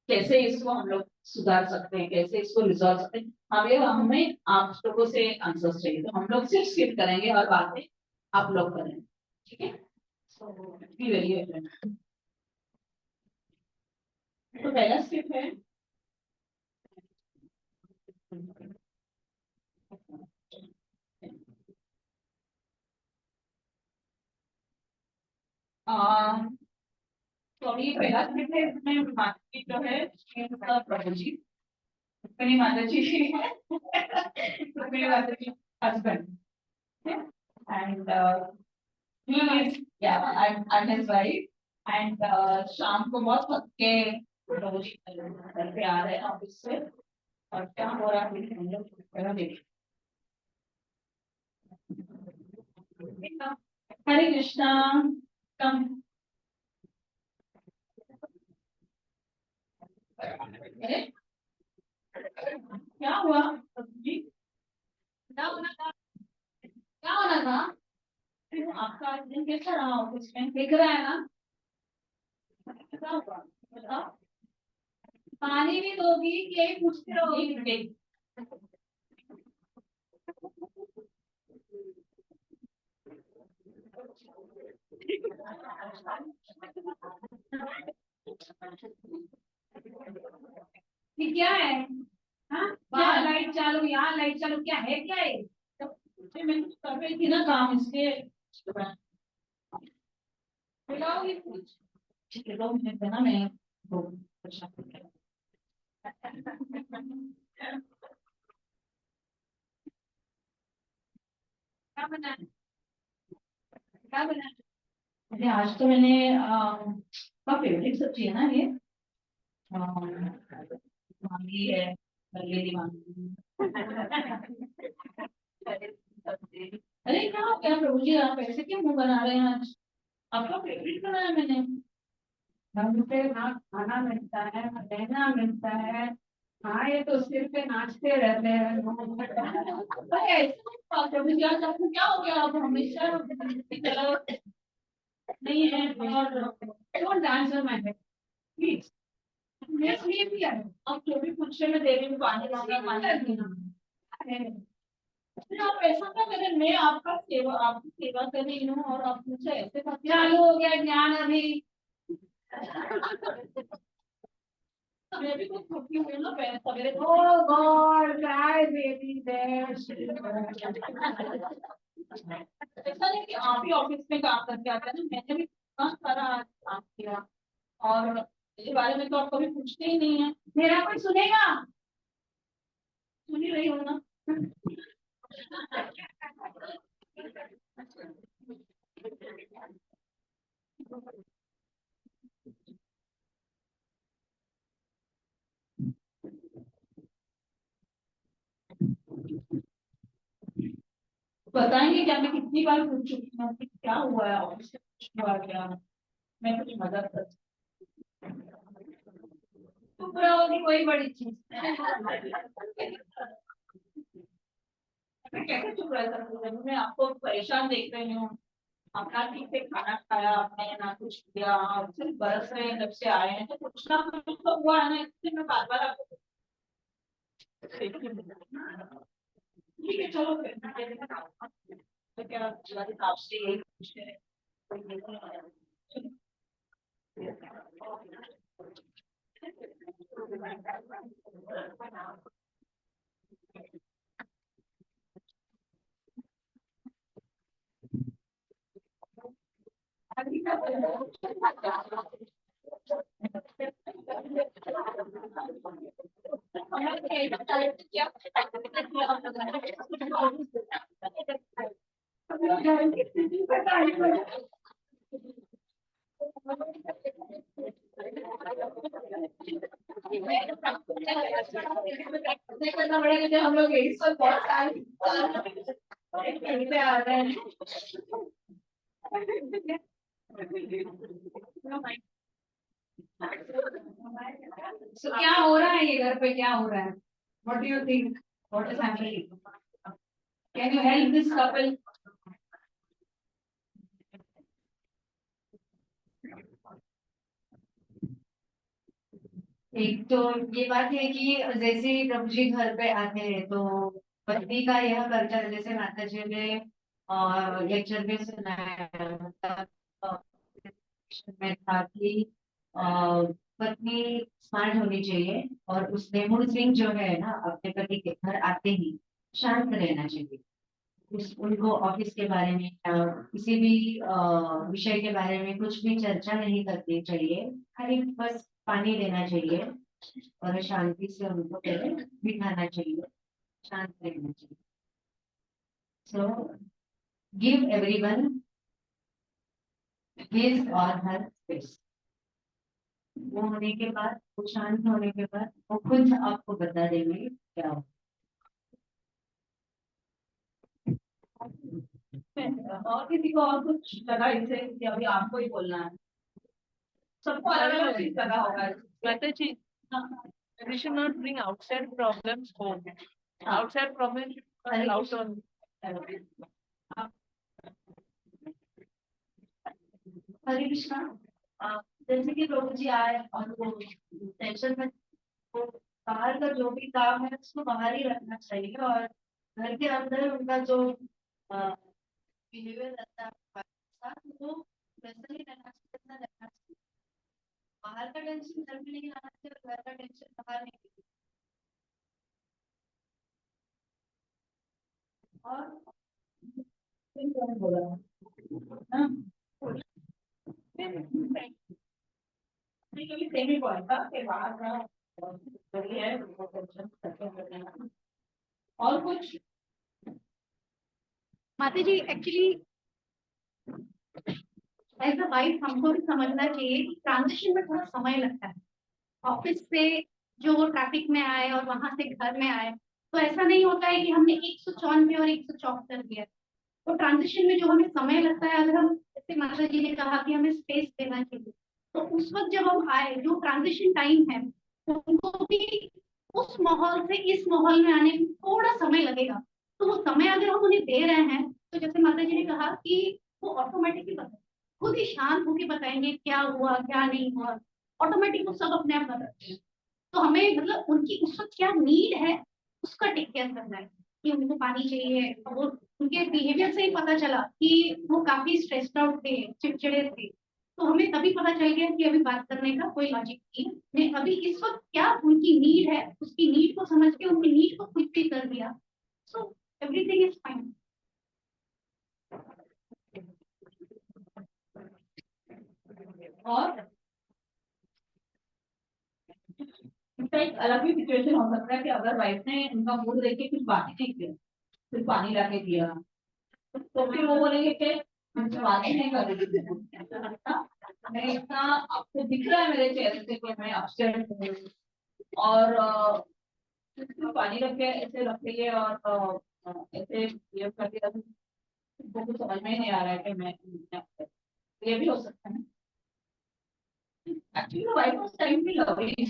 कैसे इसको हम लोग सुधार सकते हैं, कैसे इसको रिजॉल्व सकते हैं, हमें आप लोगों से आंसर्स चाहिए, तो हम लोग सिर्फ स्किप करेंगे और बातें आप लोग करेंगे, ठीक है। तो पहला स्टेप है तो अभी पहला स्टेप है, इसमें माता जो है प्रभु जी, मेरी माता जी है, मेरी माता जी husband, and he is, yeah, I'm his wife, and शाम को बहुत थक के प्रभु जी घर पे आ रहे हैं ऑफिस से, और क्या हो रहा है हम लोग पहले देखिए। हरे कृष्णा, कम अरे क्या हुआ जी, क्या होना था, क्या होना था, आपका दिन कैसा रहा ऑफिस में, दिख रहा है ना, क्या हुआ बताओ, पानी भी दोगी कि यही पूछते रहोगी। ये क्या है, हाँ बाहर लाइट चालू, यहाँ लाइट चालू, क्या है, क्या है, तो मैं कर रही थी ना काम इसके, मिलाओगी कुछ? ठीक है, 2 मिनट देना, मैं दो अच्छा क्या बना, क्या बना? अरे आज तो मैंने फेवरेट सब्जी है ना ये, वांगी है, करेली वांगी। अरे क्या हो गया प्रभु जी, आप ऐसे क्यों मुंह बना रहे हैं आज? आपका फेवरेट बनाया मैंने। ढंग से ना खाना मिलता है, ना रहना मिलता है। हाँ, ये तो सिर्फ पे नाचते रहते हैं। अरे ऐसे मत कहो, प्रभु जी आज आपको क्या हो गया? आप हमेशा की तरह नहीं है। और don't answer my please. Yes ये भी है, आप जो भी पूछ रहे, मैं दे रही हूँ पानी, पानी है। फिर आप ऐसा क्या करें, मैं आपका सेवा, आपकी सेवा कर रही हूँ और आप मुझसे ऐसे चालू हो गया ज्ञान अभी। मैं भी कुछ छुट्टी हुई ना, सवेरे। ओह गॉड, क्राई बेबी देयर। ऐसा नहीं कि आप ही ऑफिस में काम करके आते हैं ना, मैंने भी इतना सारा आज काम किया, और इस बारे में तो आप कभी पूछते ही नहीं है। मेरा कोई सुनेगा? सुन ही रही हूँ ना। बताएंगे क्या, मैं कितनी बार पूछ चुकी हूँ कि क्या हुआ है ऑफिस में, कुछ हुआ क्या? मैं कुछ मदद कर तो बुरा होगी कोई बड़ी चीज। मैं कैसे चुप रह सकती हूँ जब मैं आपको परेशान देख रही हूँ? अपना ठीक से खाना खाया आपने ना, कुछ किया, आप सिर्फ बरस रहे हैं जब से आए हैं, तो कुछ ना कुछ तो हुआ है ना, इसलिए मैं बार बार आपको। ठीक है चलो फिर, तो क्या आपसे यही पूछे। करना पड़ेगा, हम लोग यही सब बहुत सारे आ रहे हैं। So, क्या हो रहा है ये घर पे, क्या हो रहा है? What do you think? What is happening? Can you help this couple? एक तो ये बात है कि जैसे ही प्रभु जी घर पे आते हैं तो पत्नी का यह कल्चर, जैसे माता जी ने लेक्चर में सुनाया, मतलब में था कि अ, पत्नी स्मार्ट होनी चाहिए, और उसने मूड स्विंग जो है ना, अपने पति के घर आते ही शांत रहना चाहिए। उनको ऑफिस के बारे में या किसी भी विषय के बारे में कुछ भी चर्चा नहीं करनी चाहिए, खाली बस पानी देना चाहिए और शांति से उनको पहले बिठाना चाहिए, शांत रहना चाहिए। सो गिव एवरीवन हिज और हर स्पेस। वो होने के बाद, वो शांत होने के बाद वो खुद आपको बता देंगे क्या हो। और किसी को और कुछ लगा इससे कि अभी आपको ही बोलना है? सबको अलग अलग चीज लगा होगा। Mata ji, we should not bring outside problems home. Outside problems should not be out on. हरे कृष्णा। जैसे कि प्रभु जी आए और वो टेंशन में, वो बाहर का जो भी काम है उसको बाहर ही रखना चाहिए, और घर के अंदर उनका जो बिहेवियर रहता है आपके साथ, वो वैसा ही रहना चाहिए जैसा रहना चाहिए। बाहर का टेंशन घर में नहीं लाना चाहिए, और घर का टेंशन बाहर नहीं। और बोला हाँ, कभी सेमी बॉय था के बाहर का बढ़िया है, और कुछ माता जी एक्चुअली एज अ वाइफ हमको भी समझना चाहिए कि ट्रांजिशन में थोड़ा समय लगता है। ऑफिस से जो वो ट्रैफिक में आए और वहां से घर में आए, तो ऐसा नहीं होता है कि हमने 194 और 174 दिया। तो ट्रांजिशन में जो हमें समय लगता है, अगर हम जैसे माता जी ने कहा कि हमें स्पेस देना चाहिए, तो उस वक्त जब हम आए, जो ट्रांजिशन टाइम है, उनको भी उस माहौल से इस माहौल में आने में थोड़ा समय लगेगा। तो वो समय अगर हम उन्हें दे रहे हैं, तो जैसे माता जी ने कहा कि वो ऑटोमेटिकली खुद ही शांत होकर बताएंगे क्या हुआ क्या नहीं हुआ। ऑटोमेटिक वो सब अपने आप बताते हैं। तो हमें मतलब उनकी उस वक्त क्या नीड है उसका टेक केयर करना है कि उनको पानी चाहिए। वो उनके बिहेवियर से ही पता चला कि वो काफी स्ट्रेस्ड आउट थे, चिड़चिड़े थे। तो हमें तभी पता चल गया कि अभी बात करने का कोई लॉजिक नहीं है। अभी इस वक्त क्या उनकी नीड है, उसकी नीड को समझ के उनकी नीड को फुलफिल कर दिया। So everything is fine. और इसका एक अलग भी सिचुएशन हो सकता है कि अगर वाइफ ने उनका मूड देख के कुछ बातें नहीं किया, सिर्फ पानी ला के दिया, तो फिर वो बोलेंगे कि मुझे बात ही नहीं कर रही थी। मैं इतना आपको दिख रहा है मेरे चेहरे से कि मैं अपसेट हूँ, और सिर्फ पानी रख के ऐसे रख रही है, और ऐसे ये करके रख, उनको कुछ समझ में ही नहीं आ रहा है कि मैं upset हूँ। ये भी हो सकता है। एक्चुअली वाइफ उस टाइम पे लव रही,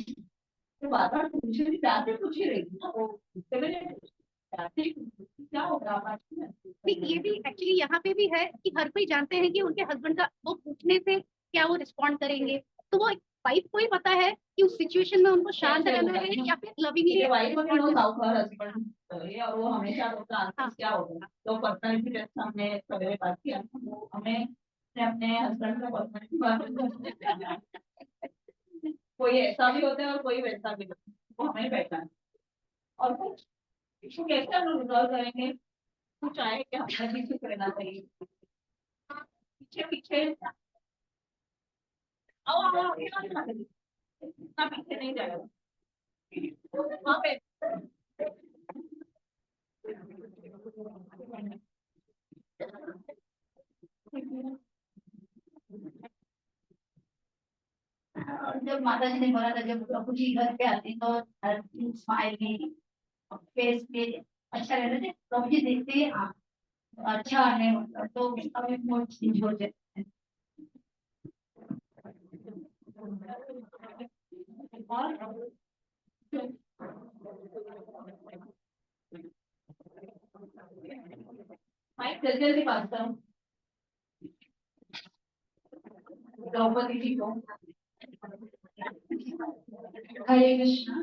तो बार-बार पूछ रही थी, प्यार से पूछ ही रही थी ना वो, गुस्से में नहीं पूछ रही थी, प्यार से ही पूछ रही थी, क्या हो गया आप आज क्यों ऐसे कर नहीं, रही ये हो? भी एक्चुअली यहाँ पे भी है कि हर कोई जानते हैं कि उनके हस्बैंड का वो पूछने से क्या वो रिस्पॉन्ड करेंगे। तो वो वाइफ को ही पता है कि उस सिचुएशन में उनको शांत कैसे रहना होगा है ना, या फिर लविंगली ये वाइफ को रिस्पॉन्ड नो करना डाउट हर हस्बैंड ये, और वो हमेशा उसका है। आंसर क्या होगा, तो पर्सनालिटी टेस्ट हमने सवेरे बात किया, वो हमें अपने हस्बैंड का पर्सनालिटी कोई ऐसा भी होता है और कोई वैसा भी होता है, वो हमें पहचान। और कुछ इशू कैसे हम लोग रिजॉल्व करेंगे, कुछ आए कि हमें भी चुप रहना चाहिए, पीछे पीछे आओ आओ आओ, इतना पीछे नहीं जाएगा वहाँ पे। और जब माता जी ने बोला था जब प्रभु जी घर पे आते तो हर स्माइलिंग फेस पे अच्छा रहता था। प्रभु जी देखते ही अच्छा है, मतलब तो उसका भी मूड चेंज हो जाता है। और माइक जल्दी जल्दी बात करो द्रौपदी जी को। हरे कृष्णा।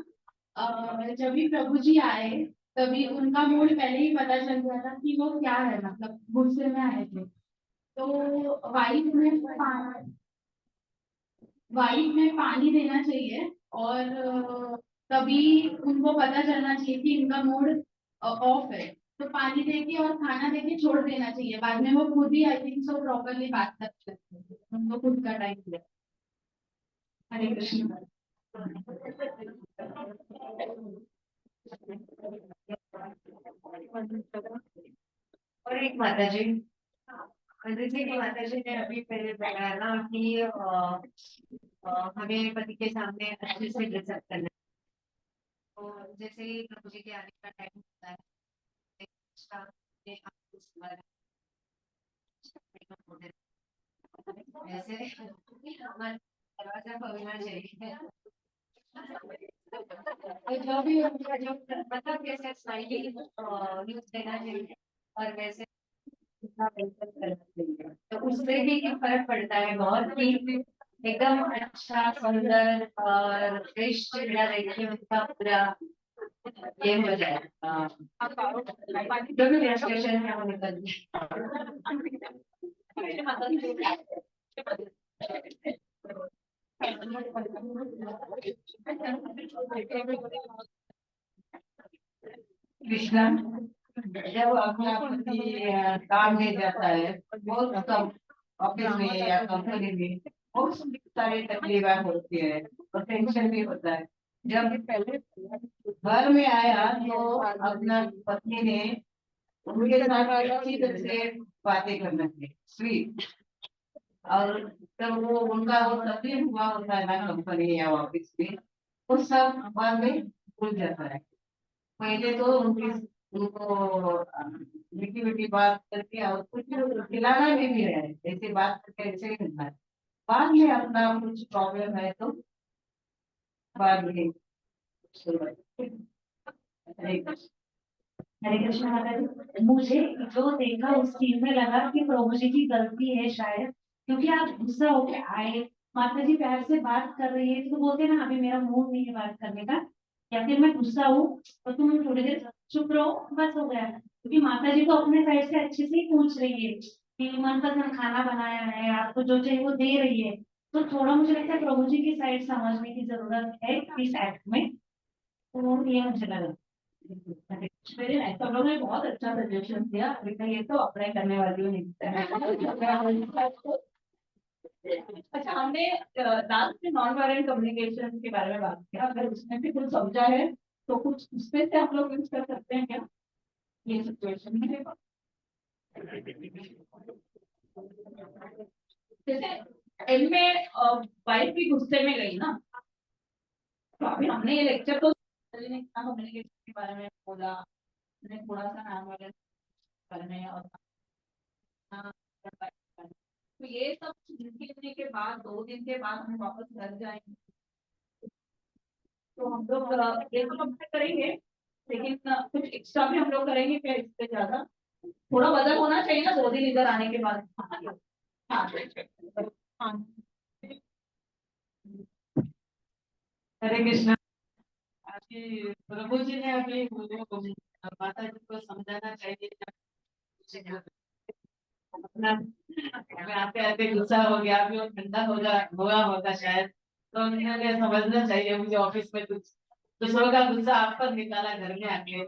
जब भी प्रभु जी आए तभी उनका मूड पहले ही पता चल गया था कि वो क्या है, मतलब गुस्से में आए थे। तो वाइफ में पानी देना चाहिए, और तभी उनको पता चलना चाहिए कि इनका मूड ऑफ है। तो पानी देके और खाना देके छोड़ देना चाहिए, बाद में वो खुद ही आई थिंक सो प्रॉपरली बात कर सकते हैं। उनको खुद का टाइम दिया। हरे कृष्ण। और एक माता जी, जैसे कि माता जी ने अभी पहले बताया ना कि हमें पति के सामने अच्छे से ड्रेसअप करना है। तो जैसे ही प्रभु जी के आने का टाइम होता है, एक्स्ट्रा अपने आप को संभालना, वैसे हमारा दरवाजा खोलना चाहिए। तो जो भी उनका जो मतलब कैसे स्माइली यूज देना चाहिए, और वैसे कितना वेलकम करना चाहिए, तो उससे भी फर्क पड़ता है बहुत कि एकदम अच्छा सुंदर और फ्रेश चेहरा देखिए उनका पूरा ये हो जाए। जो भी फ्रस्ट्रेशन है वो निकल कृष्णा। जब अपना पति काम में जाता है, बहुत कम ऑफिस में या कंपनी में, बहुत सारी तकलीफें होती है और टेंशन भी होता है। जब पहले घर में आया तो अपना पत्नी ने उनके साथ अच्छी तरह से बातें करना चाहिए, स्वीट। और जब वो उनका वो तकलीफ हुआ होता है ना कंपनी या ऑफिस में, वो सब बाद में भूल जाता है। पहले तो उनकी उनको मीठी मीठी बात करके और कुछ खिलाना भी है, ऐसी बात करके ऐसे ही करना है। बाद में अपना कुछ प्रॉब्लम है तो बाद में हरे कृष्ण माता जी, मुझे जो देखा उस चीज में लगा कि प्रभु जी की गलती है शायद, क्योंकि आप गुस्सा होके आए, माता जी प्यार से बात कर रही है तो बोलते ना अभी मेरा मूड नहीं है बात करने का, या फिर मैं गुस्सा हूँ तो तुम थोड़ी देर चुप रहो, बस हो गया। क्योंकि माता जी तो अपने साइड से अच्छे से ही पूछ रही है कि मनपसंद खाना बनाया है, आपको जो चाहिए वो दे रही है। तो थोड़ा मुझे लगता है प्रभु जी की साइड समझने की जरूरत है इस एक्ट में, तो ये मुझे लगा। मेरे सब लोगों ने बहुत अच्छा सजेशन दिया, अभी मैं ये तो अप्लाई करने वाली हूँ अच्छा, हमने लास्ट में नॉन वायलेंट कम्युनिकेशन के बारे में बात किया, अगर उसमें भी कुछ समझा है तो कुछ उसमें से आप लोग यूज कर सकते हैं क्या ये सिचुएशन में? जैसे इनमें वाइफ भी गुस्से में गई ना, तो अभी हमने ये लेक्चर तो कम्युनिकेशन के बारे में बोला, हमने थोड़ा सा नॉन वायलेंट बारे में और तो ये सब सीखने के बाद 2 दिन के बाद हम वापस घर जाएंगे, तो हम लोग ये तो अपने करेंगे, लेकिन कुछ एक्स्ट्रा भी हम लोग करेंगे क्या इससे ज्यादा? थोड़ा बदल होना चाहिए ना 2 दिन इधर आने के बाद। हाँ हाँ। हरे कृष्ण। अभी प्रभु जी ने अभी माता जी को समझाना चाहिए, अपना आते आते गुस्सा हो गया, अभी वो ठंडा हुआ होगा शायद, तो उन्होंने समझना चाहिए मुझे ऑफिस में कुछ दूसरों का गुस्सा आप पर निकाला घर में आके,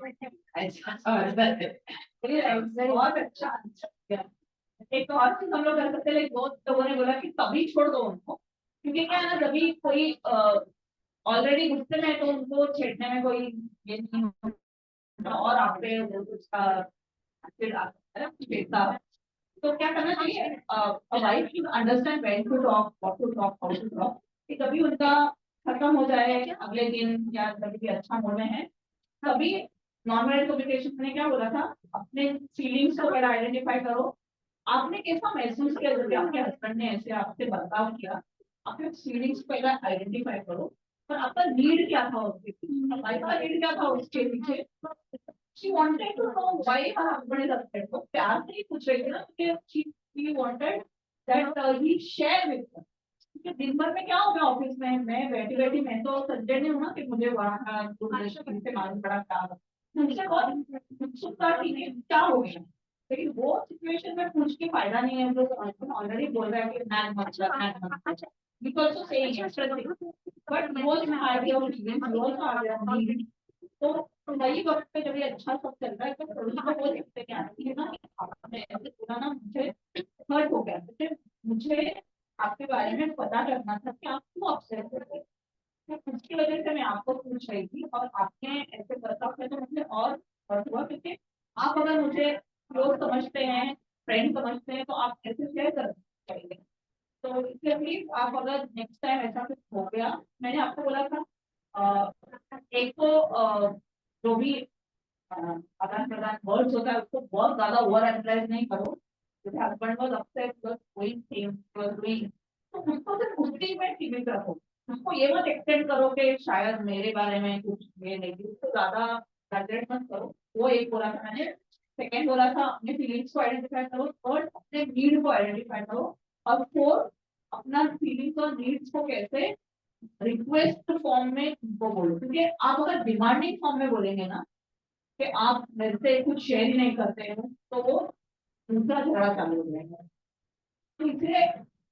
ऐसा समझना चाहिए। बहुत अच्छा अच्छा। एक और चीज हम लोग कर सकते हैं, लेकिन बहुत लोगों ने बोला कि तभी छोड़ दो उनको, क्योंकि क्या है ना, जब कोई ऑलरेडी गुस्से में है तो उनको छेड़ने में कोई ये नहीं होता, और आप पे उसका फिर छेड़ता। तो क्या करना चाहिए, wife should understand when to talk, what to talk, how to talk, कि कभी उनका खत्म हो जाए अगले दिन या कभी भी अच्छा मूड में है, तभी नॉन वायलेंट कम्युनिकेशन ने क्या बोला था, अपने फीलिंग्स को पहले आइडेंटिफाई करो। आपने कैसा महसूस किया जब आपके हस्बैंड ने ऐसे आपसे बर्ताव किया, अपने फीलिंग्स को पहले आइडेंटिफाई करो, और आपका नीड क्या था उसके पीछे, वाइफ का नीड क्या था उसके पीछे। She wanted to know why her husband is upset. तो प्यार से ही पूछ रही थी ना कि she wanted that he share with her. क्योंकि दिन भर में क्या हो गया ऑफिस में, मैं बैठी बैठी, मैं तो संजय नहीं हूँ ना कि मुझे वहाँ का दूरदर्शन से मालूम पड़ा क्या मुझसे बहुत उत्सुकता थी कि क्या हो गया, लेकिन वो सिचुएशन में पूछ के फायदा नहीं है, जो ऑलरेडी बोल रहा है कि मैन मतलब बिकॉज तो सेइंग बट वो तो वही वक्त पे जब ये अच्छा सब चल रहा है तो थोड़ी सी वो देखते क्या है ना, आपने ऐसे बोला ना, मुझे हर्ट हो गया, मुझे आपके बारे में पता करना था कि आप क्यों अपसेट हो गए, तो उसकी वजह से मैं आपको पूछ रही थी, और आपने ऐसे बर्ताव किया तो मुझे और हर्ट हुआ, क्योंकि आप अगर मुझे क्लोज समझते हैं, फ्रेंड समझते हैं, तो आप ऐसे शेयर कर चाहिए। तो इसलिए प्लीज आप अगर नेक्स्ट टाइम ऐसा कुछ हो गया, मैंने आपको बोला था एक तो जो भी आदान प्रदान वर्ड्स होता है उसको बहुत ज्यादा ओवर एम्प्लाइज नहीं करो, जैसे husband was upset plus going thing plus doing, तो उसको सिर्फ उसी में सीमित रखो, उसको ये मत एक्सटेंड करो कि शायद मेरे बारे में कुछ ये नहीं, उसको ज्यादा एग्जैजरेट मत करो। वो एक बोला था मैंने। सेकंड बोला था अपने फीलिंग्स को आइडेंटिफाई करो, थर्ड अपने नीड को आइडेंटिफाई करो, और फोर्थ अपना फीलिंग्स और नीड्स को कैसे रिक्वेस्ट फॉर्म में उनको बोलो, क्योंकि आप अगर डिमांडिंग फॉर्म में बोलेंगे ना कि आप मेरे से कुछ शेयर ही नहीं करते हो, तो वो दूसरा झगड़ा चालू हो जाएगा। तो इसलिए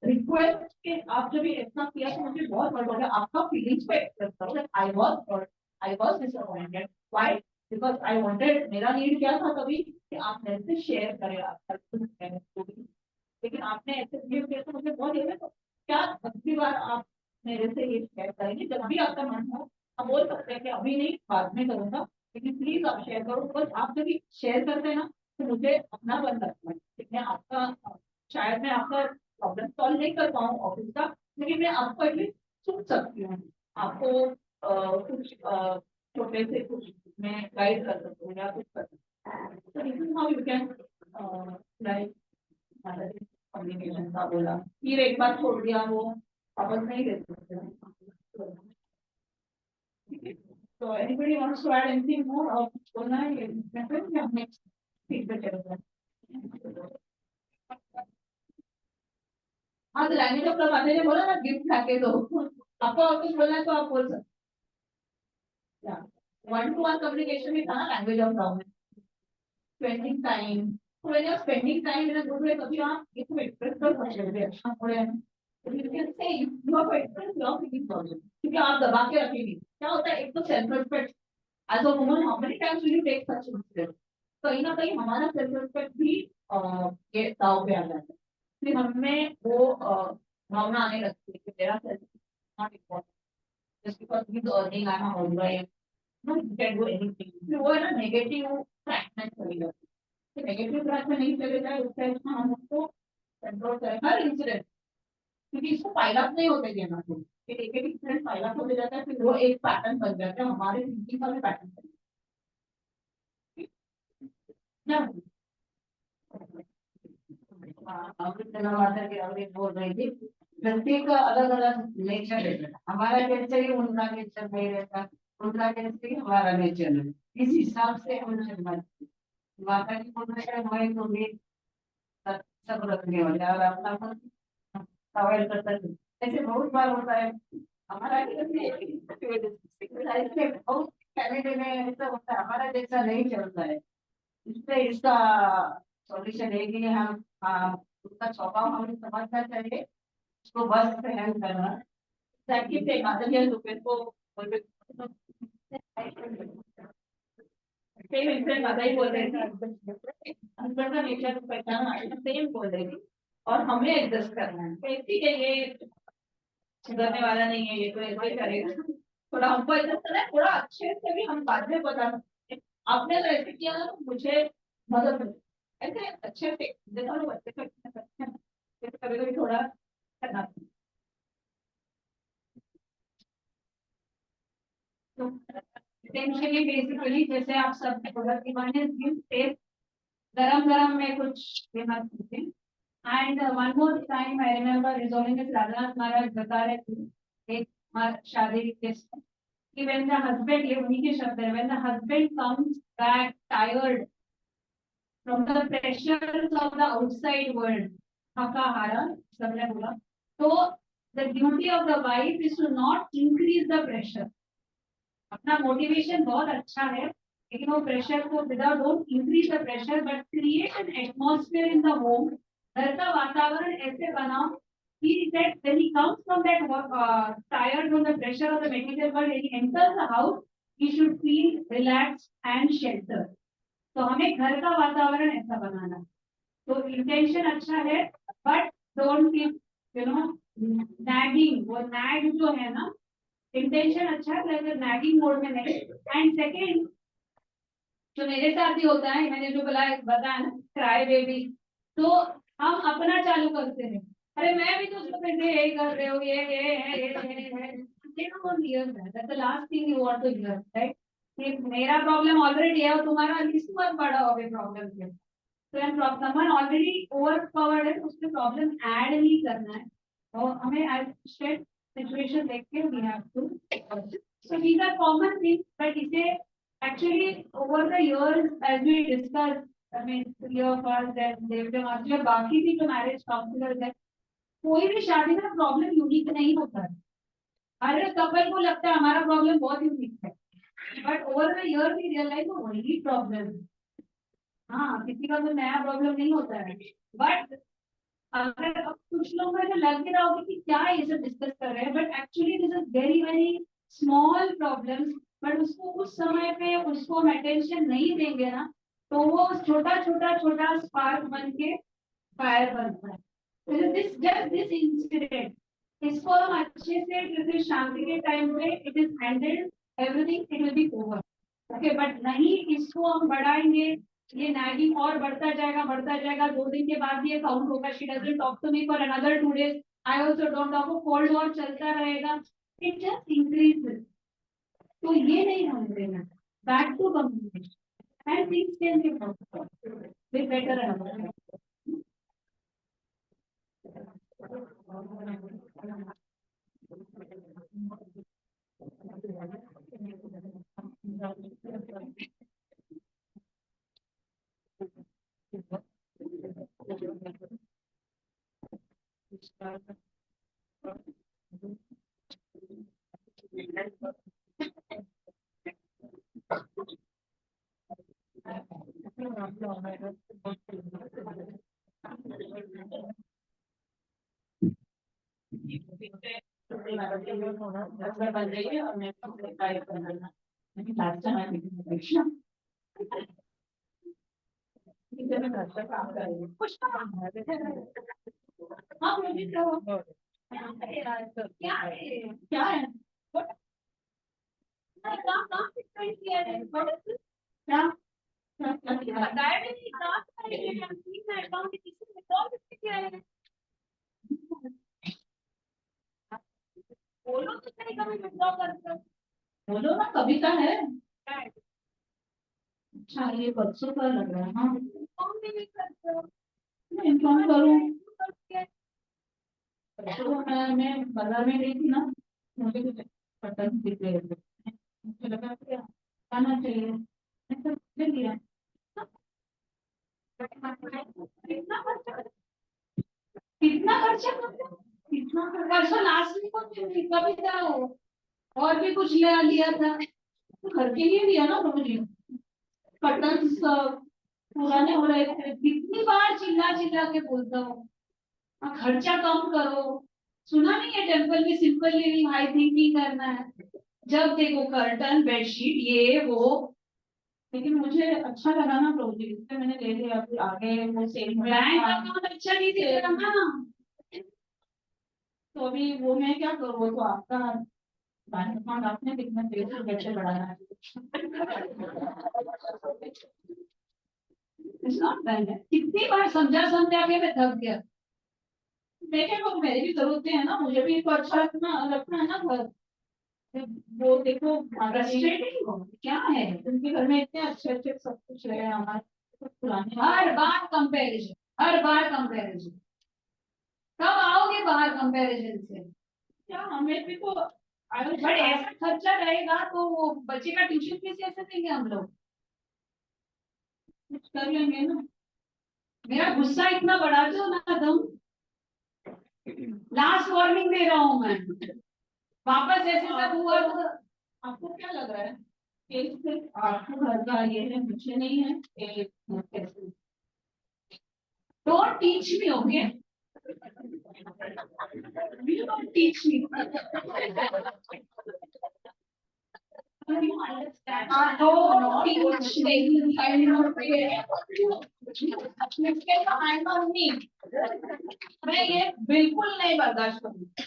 रिक्वेस्ट के आप जब ये इतना किया तो मुझे बहुत हर्ट हो गया, आपका फीलिंग्स को एक्सप्रेस करो, I was disappointed, why, because I wanted, मेरा नीड क्या था तभी कि आप मेरे से शेयर करें, आप लेकिन आपने ऐसे बिहेव किया तो मुझे बहुत ये क्या अगली बार आप मेरे से ये शेयर करेंगे? जब भी आपका मन हो आप बोल सकते हैं कि अभी नहीं, बाद में करूंगा, लेकिन प्लीज आप शेयर करो। बस आप जब भी शेयर करते हैं ना, तो मुझे अपना बन लगता है कि मैं आपका, शायद मैं आपका प्रॉब्लम सॉल्व नहीं कर पाऊँ ऑफिस का, लेकिन मैं आपको एटलीस्ट सुन सकती हूँ। आपको कुछ छोटे से कुछ मैं गाइड कर सकती हूँ या कुछ कर सकती हूँ। तो this is how you can like communication का बोला, फिर एक बार छोड़ दिया वो वापस नहीं दे सकते। तो anybody wants to add anything more और कुछ बोलना है ये नेक्स्ट फीडबैक करेंगे। हाँ, तो लैंग्वेज ऑफ लव आने ने बोला ना गिफ्ट लाके दो, आपको और कुछ बोलना है तो आप बोल सकते हैं। वन टू वन कम्युनिकेशन में था ना लैंग्वेज ऑफ लव में, spending time. So when you're spending time in a good way, तभी आप इसको एक्सप्रेस कर सकते हैं अच्छा हो रहा है। तो you can say you have to express your feelings also, क्योंकि आप दबा के रखेंगे। क्या होता है, एक तो self respect, as a woman how many times will you take such respect? कहीं ना कहीं हमारा सेल्फ रिस्पेक्ट भी ये दाव पे आ जाता है। फिर हमें वो भावना आने लगती है कि मेरा self not important just because he is earning, I am housewife, no you can do anything. फिर वो है ना नेगेटिव ट्रैक चली जाती है। नेगेटिव ट्रैक में नहीं चले जाए, उससे अच्छा हम उसको कंट्रोल करें हर इंसिडेंट, क्योंकि इसको पाइल अप नहीं होते देना चाहिए। फिर एक एक इंसिडेंट पाइल अप होते जाता है, फिर वो एक पैटर्न बन जाता है, हमारे थिंकिंग का भी पैटर्न बन जाता है। अमृत बोल रही थी, प्रत्येक का अलग अलग नेचर रहता है। हमारा नेचर ही उनका नेचर नहीं रहता, उनका नेचर ही हमारा नेचर है। इस हिसाब से हम चलना चाहिए। माता जी बोल रहे हैं हमारे तो भी सब रखने वाले और अपना अवॉइड करता है। ऐसे बहुत बार होता है हमारा ऐसे बहुत कैनेडा में ऐसा होता है, हमारा जैसा नहीं चलता है। इससे इसका सॉल्यूशन है कि हम उसका स्वभाव हमें समझना चाहिए, उसको बस से हैंड करना। ताकि से माता जी रुपये को सेम इंसिडेंट माता ही बोल रही थी, हस्बैंड का नेचर पहचाना सेम बोल रही थी, और हमें एडजस्ट करना है। तो ठीक है, ये सुधरने वाला नहीं है, ये तो ऐसे ही करेगा। थोड़ा हमको एडजस्ट करना है, थोड़ा अच्छे से भी हम बाद में बता सकते हैं। आपने अगर ऐसे किया ना तो मुझे मदद मिली, ऐसे अच्छे से देखो लोग अच्छे से करते हैं, कभी कभी थोड़ा करना। तो टेंशनली बेसिकली जैसे आप सब बोला कि मैंने गरम गरम में कुछ देना चाहिए। And one more time I remember resolving with Radhanath Maharaj बता रहे थे एक शादी के कि व्हेन द हस्बैंड, ये उन्हीं के शब्द है, when the husband comes back tired from the pressures of the outside world, थका हारा सबने बोला, तो the duty of the wife is to not increase the pressure. अपना मोटिवेशन बहुत अच्छा है, लेकिन वो प्रेशर को without don't increase the pressure but create an atmosphere in the home. घर का वातावरण ऐसे बनाओ कि that when he comes from that tired from the pressure of the material world, when he enters the house, he should feel relaxed and sheltered. तो हमें घर का वातावरण ऐसा बनाना, तो इंटेंशन अच्छा है but don't keep you know nagging. वो नैग जो है ना, इंटेंशन अच्छा है लेकिन नैगिंग मोड में नहीं। एंड सेकेंड जो मेरे साथ भी होता है, मैंने जो बताया ना क्राई बेबी, तो हम अपना चालू करते हैं, अरे मैं भी तो उसको यही कर रहे हो, ये that's the last thing you want to hear, right? कि मेरा प्रॉब्लम ऑलरेडी है और तुम्हारा इससे बहुत बड़ा हो गया प्रॉब्लम है। तो समवन ऑलरेडी ओवर पावर्ड है, उसमें प्रॉब्लम ऐड नहीं करना है, और हमें सिचुएशन देख के we have to, so these are common things. But इसे actually over the years as we discussed, I mean 3 of us that देवदेव बाकी भी जो मैरिज काउंसलर है, कोई भी शादी में प्रॉब्लम यूनिक नहीं होता है। हर कपल को लगता है हमारा प्रॉब्लम बहुत यूनिक है, but over the year we realise वही प्रॉब्लम। हाँ, किसी का तो नया प्रॉब्लम नहीं होता है, बट अगर कुछ लोग मुझे लग भी रहा होगा कि क्या ये सब डिस्कस कर रहे हैं, but actually this is very very small problems, but उसको उस समय पे उसको हम अटेंशन नहीं देंगे ना, तो वो छोटा छोटा छोटा स्पार्क बन के फायर बनता है। दिस जस्ट दिस इंसिडेंट इसको हम अच्छे से जैसे शांति के टाइम पे it is handled everything it will be over okay but नहीं इसको हम बढ़ाएंगे ये नागिंग और बढ़ता जाएगा 2 दिन के बाद ये काउंट होगा she doesn't talk to me for another 2 days I also don't talk cold war चलता रहेगा इट जस्ट इंक्रीजेस तो ये नहीं हम देना back to communication and things can be with better understanding बन रही है और मैं टाइप करना काम करेंगे कुछ हाँ मैं भी करो क्या है क्या है क्या बताया भी नहीं बोलो तो सही कभी विड्रॉ करते हो बोलो ना कविता है अच्छा ये बच्चों का लग रहा है हाँ इन्फॉर्म करूँ तो मैं बाजार में गई थी ना मुझे कुछ बटन दिख रहे थे मुझे लगा कि आना चाहिए मैं तो ले लिया कितना खर्चा कितना खर्चा लास्ट में कुछ कविता हो और भी कुछ ले लिया था तो घर के लिए लिया ना मुझे कर्टन पुराने हो रहे थे कितनी बार चिल्ला चिल्ला के बोलता हूँ खर्चा कम करो सुना नहीं है टेम्पल में सिंपल लिविंग हाई थिंकिंग करना है जब देखो कर्टन बेडशीट ये वो लेकिन मुझे अच्छा लगा ना प्रोजेक्ट इसलिए मैंने ले लिया फिर आगे वो सेल बैंक अकाउंट अच्छा नहीं दिख रहा ना तो अभी वो मैं क्या करूँ वो तो आपका बैंक अकाउंट आपने कितना तेज से कैसे बढ़ाना है कितनी बार समझा के मैं थक गया देखे वो मेरी भी जरूरतें है ना मुझे भी इनको अच्छा रखना है ना घर वो देखो फ्रस्ट्रेटिंग क्या है उनके घर में इतने अच्छे अच्छे सब कुछ है हमारे पुराने हर बार कंपैरिजन कब आओगे बाहर कंपैरिजन से क्या हमें भी तो बट ऐसा खर्चा रहेगा तो वो बच्चे का ट्यूशन फीस कैसे देंगे हम लोग कुछ कर लेंगे ना मेरा गुस्सा इतना बढ़ा दो ना तुम लास्ट वार्निंग दे रहा हूँ मैं वापस ऐसे सब हुआ तो आपको क्या लग रहा है कि सिर्फ आपको घर का ये है मुझे नहीं है don't teach me okay don't teach me don't teach me I'm not मैं ये बिल्कुल नहीं बर्दाश्त करूंगी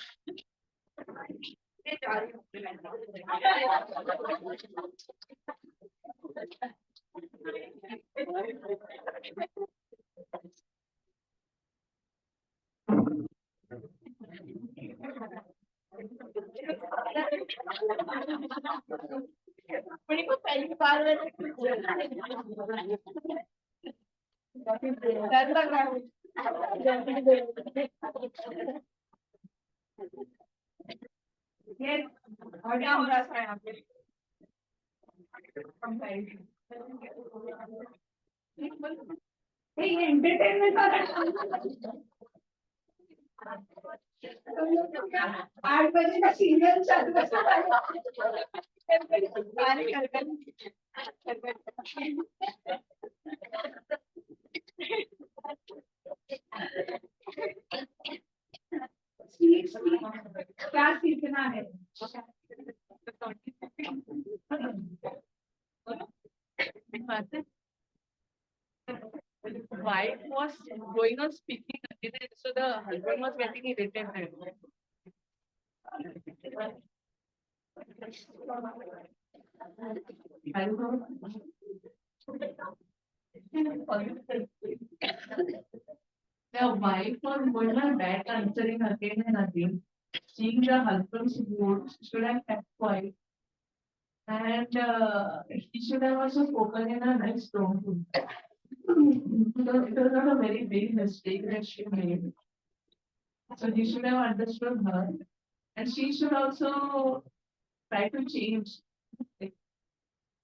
अपनी को पहली बार डर लग रहा है ये और क्या हो रहा है यहाँ पे ये एंटरटेनमेंट का 8 बजे का सीरियल चालू क्या सीखना है Wife was going on speaking again, so the husband was getting irritated. The wife was good or bad answering again and again. Seeing the husband's mood, should have kept quiet. And he should have also spoken in a nice tone. Because it was not a very big mistake that she made. So he should have understood her. And she should also try to change. Like,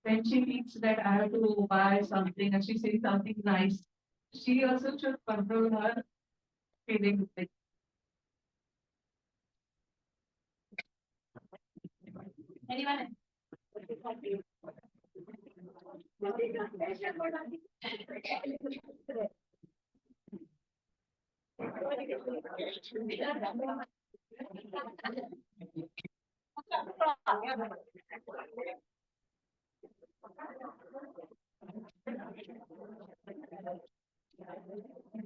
when she thinks that I have to buy something and she says something nice, she also should control her feelings. Like, Anyone?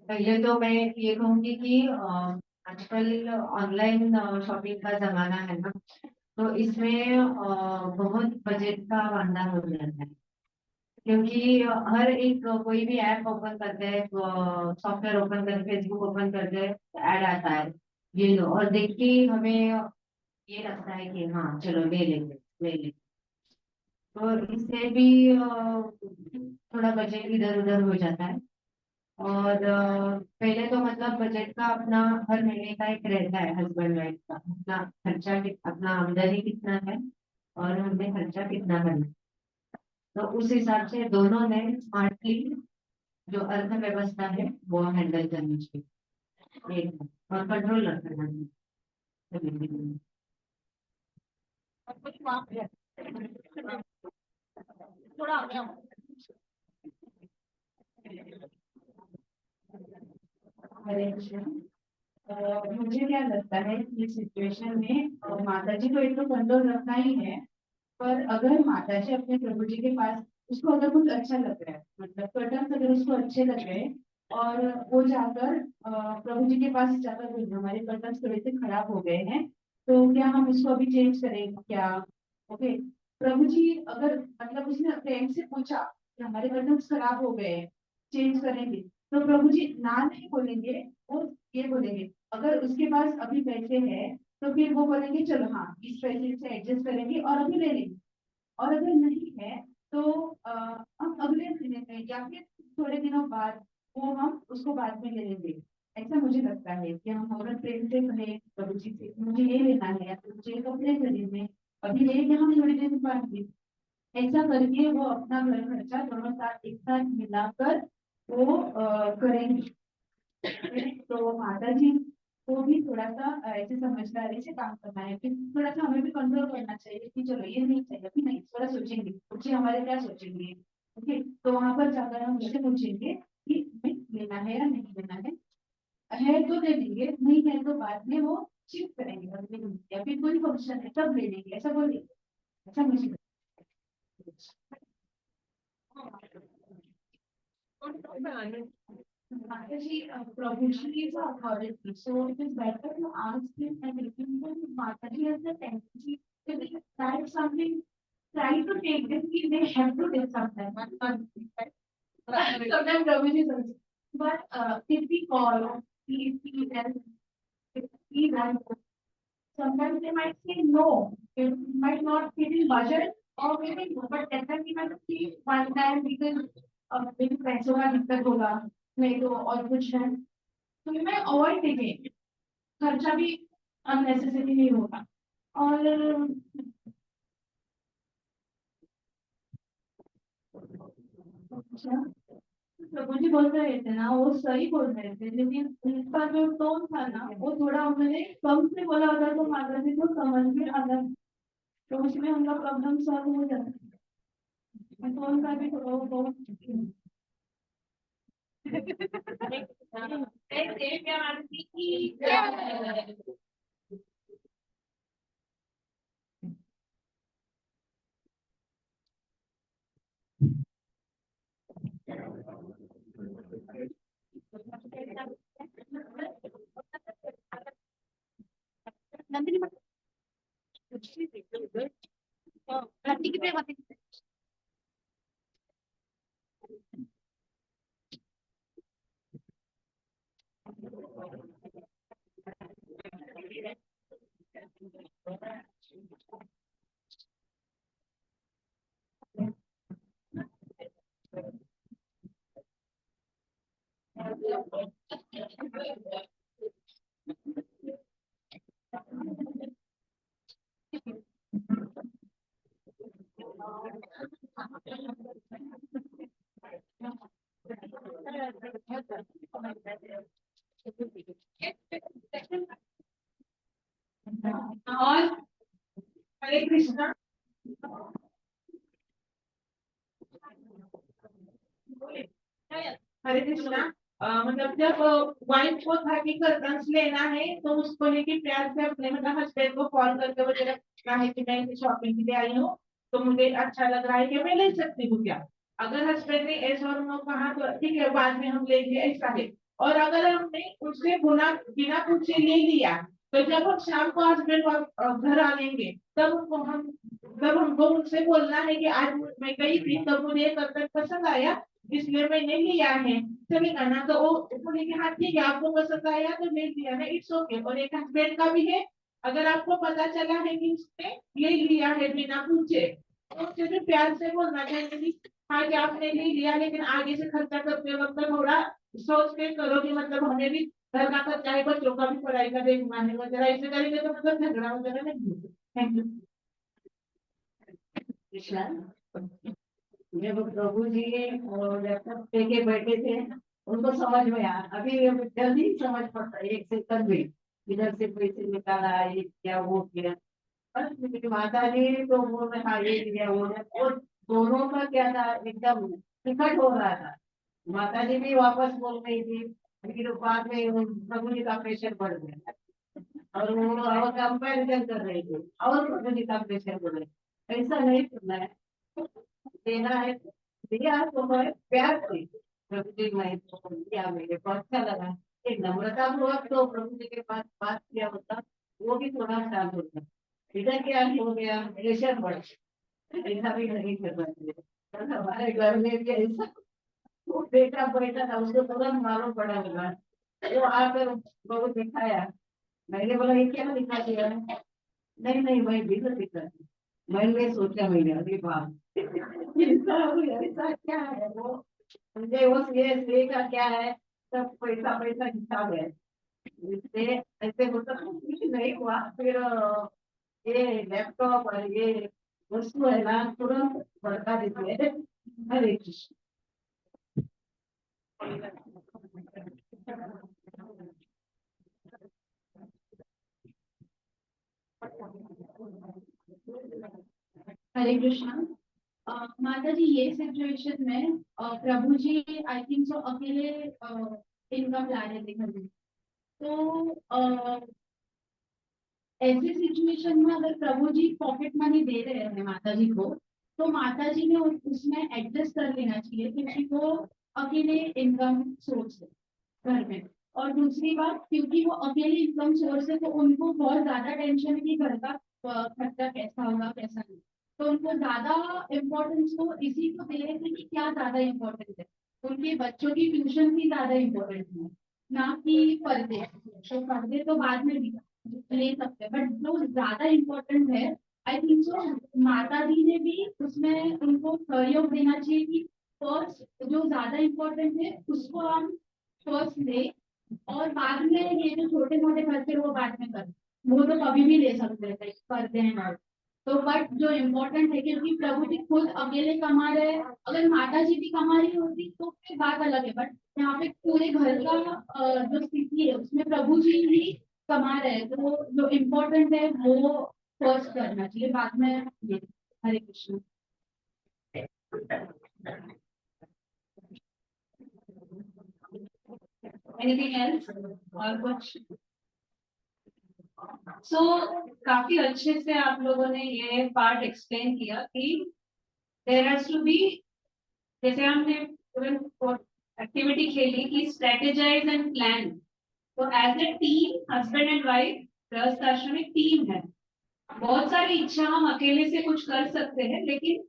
पहले तो मैं ये कहूंगी कि आजकल online shopping का जमाना है ना, तो इसमें बहुत बजट का वांदा हो जाता है। क्योंकि हर एक कोई भी ऐप ओपन करते हैं, सॉफ्टवेयर ओपन कर, फेसबुक ओपन करते हैं, ऐड आता है, ये लो, और देख के हमें ये लगता है कि हाँ चलो ले लेंगे, ले लेंगे। तो इससे भी थोड़ा बजट इधर उधर हो जाता है। और पहले तो मतलब बजट का अपना हर महीने का एक रहता है, हस्बैंड वाइफ का अपना खर्चा, अपना आमदनी कितना है और हमें खर्चा कितना करना है। तो उस हिसाब से दोनों ने स्मार्टली जो अर्थव्यवस्था है वो हैंडल करनी चाहिए, एक और कंट्रोल रखना है। थोड़ा आगे आओ। हरे कृष्ण। मुझे क्या लगता है कि सिचुएशन में माता जी को एक तो कंट्रोल रखना ही है, पर अगर माता जी अपने प्रभु जी के पास, उसको अगर कुछ अच्छा लग रहा है, मतलब कर्टन्स अगर उसको अच्छे लग रहे हैं और वो जाकर प्रभु जी के पास जाकर बोले हमारे कर्टन्स थोड़े से खराब हो गए हैं, तो क्या हम इसको अभी चेंज करें क्या? ओके, प्रभु जी अगर मतलब उसने प्रेम से पूछा कि हमारे कर्टन्स खराब हो गए हैं, चेंज करेंगे, तो प्रभु जी ना नहीं बोलेंगे, वो ये बोलेंगे अगर उसके पास अभी पैसे हैं तो फिर वो बोलेंगे चलो हाँ इस पैसे से एडजस्ट करेंगे और अभी ले लेंगे, और अगर नहीं है तो हम अगले महीने में या फिर थोड़े दिनों बाद वो हम उसको बाद में ले लेंगे। ऐसा मुझे लगता है कि हम अगर प्रेम से कहें प्रभु जी से मुझे ये लेना है या फिर मुझे कपड़े खरीदने, अभी लेके हम थोड़ी देर बाद भी, ऐसा करके वो अपना घर खर्चा दोनों साथ एक साथ मिलाकर वो करेंगे। तो माता जी को भी थोड़ा सा ऐसे समझदारी से काम करना है, फिर थोड़ा सा हमें भी कंट्रोल करना चाहिए कि चलो ये नहीं चाहिए, अभी नहीं, थोड़ा सोचेंगे बच्चे हमारे क्या सोचेंगे। ओके, तो वहां पर जाकर हम उससे पूछेंगे कि हमें लेना है या नहीं लेना है तो ले लेंगे, नहीं है तो बाद में वो शिफ्ट करेंगे अगले दिन, या फिर कोई फंक्शन है तब ले लेंगे, ऐसा बोलेंगे। ऐसा मुझे लगता Mataji, Prabhuji is an authority, so it is better to ask him and remember Mataji has the tendency to be that something, try to take this, they have to take sometimes. Sometimes Prabhuji is also. But if we call, if he runs, sometimes they might say no, it might not fit in budget or maybe no, but that time we might see one time because maybe पैसों का दिक्कत होगा, नहीं तो और कुछ है, तो मैं अवॉइड देंगे, खर्चा भी अननेसेसरी नहीं होगा। और अच्छा, प्रभु जी बोल रहे थे ना, वो सही बोल रहे थे, लेकिन उनका जो टोन था ना वो थोड़ा उन्होंने कम से बोला होता तो माता जी को समझ में आता, तो उसमें उनका प्रॉब्लम सॉल्व हो जाता है। टोन का भी थोड़ा बहुत नंदिनी धरती कितने बातें और हरे कृष्णा। हरे कृष्णा। मतलब जब वाइफ को धरती का रंस लेना है तो उसको लेके प्यार से अपने मतलब हस्बैंड को कॉल करके वो जरा कहा है कि मैं शॉपिंग के लिए आई हूँ तो मुझे अच्छा लग रहा है कि मैं ले सकती हूँ क्या। अगर हस्बैंड ने ऐसा और नो कहा तो ठीक है बाद में हम लेंगे ऐसा है। और अगर हमने उससे बिना पूछे ले लिया तो जब हम शाम को हस्बैंड घर आ लेंगे तब हमको उनसे बोलना है कि आज मैं गई थी तब मुझे ये कर्तव्य पसंद आया इसलिए मैंने लिया है। चलेगा ना तो वो बोले कि हाँ ठीक है आपको पसंद आया तो ले लिया ना इट्स ओके। और एक हस्बैंड का भी है अगर आपको पता चला है कि उसने ले लिया है बिना पूछे तो उससे भी प्यार से बोलना चाहिए कि हाँ कि आपने ले लिया लेकिन आगे से खर्चा करते वक्त थोड़ा सोच के करो कि मतलब हमें भी घर का खर्चा है बच्चों का भी पढ़ाई का देखना है वगैरह ऐसे करेंगे तो मतलब झगड़ा वगैरह नहीं होगा। Thank you. कृष्णा जब प्रभु जी और लैपटॉप लेके बैठे थे उनको समझ में आया अभी जल्दी समझ पड़ता है एक सेकंड में इधर से पैसे निकाला ये किया वो किया। और मेरी माता जी तो वो हाँ ये किया वो किया। और दोनों का क्या था एकदम टिकट हो रहा था। माता जी भी वापस बोल रही थी लेकिन बाद में प्रभु जी का प्रेशर बढ़ गया और वो और कंपेरिजन कर रहे थे और प्रभु जी का प्रेशर बढ़ गया। ऐसा नहीं करना है देना है दिया तो मैं प्यार से प्रभु जी मैं तो दिया मेरे को अच्छा लगा। एक नम्रता पूर्वक तो प्रभु जी के पास बात किया होता वो भी थोड़ा शांत होता। इधर क्या हो गया प्रेशर बढ़ ऐसा भी नहीं करना चाहिए। तो हमारे घर में भी ऐसा वो बेटा बैठा था उसको तुरंत मालूम पड़ा होगा वो आकर बहुत दिखाया। मैंने बोला ये क्या दिखा दिया नहीं नहीं मैं भी तो दिखा मैंने सोचा मैंने अभी बात ऐसा क्या है वो मुझे उस ये का क्या है सब पैसा पैसा हिसाब है इससे ऐसे होता कुछ नहीं हुआ। फिर ये लैपटॉप और ये वस्तु है ना तुरंत भड़का देते हैं। हरे कृष्ण। हरे कृष्णा। माता जी ये सिचुएशन में प्रभु जी आई थिंक सो अकेले इनकम ला रहे थे घर में तो ऐसे सिचुएशन में अगर प्रभु जी पॉकेट मनी दे रहे हैं माता जी को तो माता जी ने उसमें एडजस्ट कर लेना चाहिए क्योंकि वो अकेले इनकम सोर्स है घर में। और दूसरी बात क्योंकि वो अकेले इनकम सोर्स है तो उनको बहुत ज्यादा टेंशन है कि घर का खर्चा कैसा होगा कैसा नहीं। तो उनको ज्यादा इम्पोर्टेंस वो इसी को दे रहे थे कि क्या ज्यादा इम्पोर्टेंट है उनके बच्चों की ट्यूशन भी ज्यादा इम्पोर्टेंट है ना कि पर्दे। तो पर्दे तो बाद में भी ले सकते हैं बट जो ज्यादा इम्पोर्टेंट है आई थिंक सो माता जी ने भी उसमें उनको सहयोग देना चाहिए कि फर्स्ट जो ज्यादा इम्पोर्टेंट है उसको हम फर्स्ट ले और बाद में ये जो छोटे मोटे खर्चे वो बाद में कर वो तो कभी भी ले सकते हैं करते हैं और तो बट जो इम्पोर्टेंट है क्योंकि प्रभु जी खुद अकेले कमा रहे हैं अगर माता जी भी कमा रही होती तो फिर बात अलग है बट यहाँ पे पूरे घर का जो स्थिति है उसमें प्रभु जी ही कमा रहे हैं तो जो इम्पोर्टेंट है वो फर्स्ट करना चाहिए बाद में ये। हरे कृष्ण। एनीथिंग एल्स और कुछ। सो काफी अच्छे से आप लोगों ने ये पार्ट एक्सप्लेन किया कि देयर हैज टू बी जैसे हमने एक्टिविटी खेली कि स्ट्रेटेजाइज एंड प्लान। तो as a team husband and wife गृहस्थ आश्रम एक टीम है बहुत सारी इच्छा हम अकेले से कुछ कर सकते हैं, लेकिन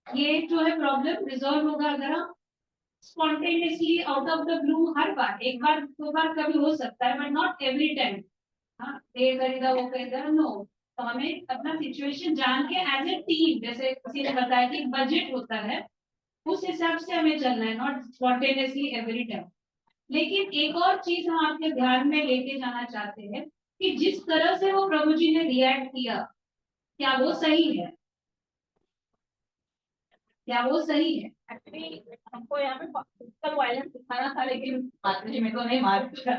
ये जो है प्रॉब्लम रिजॉल्व होगा अगर हम spontaneously out of the blue, हर बार, एक बार दो बार कभी हो सकता है, बट नॉट एवरी टाइम। हाँ, ये खरीदा वो खरीदा, नो। तो हमें अपना सिचुएशन जान के एज ए टीम, जैसे किसी ने बताया कि बजट होता है, उस हिसाब से हमें चलना है, नॉट स्पॉन्टेनियसली एवरी टाइम। लेकिन एक और चीज हम आपके ध्यान में लेके जाना चाहते हैं कि जिस तरह से वो प्रभु जी ने रिएक्ट किया, क्या वो सही है? क्या वो सही है? एक्चुअली हमको यहाँ पे फिजिकल वायलेंस दिखाना था, लेकिन माता जी मेरे को नहीं मारा,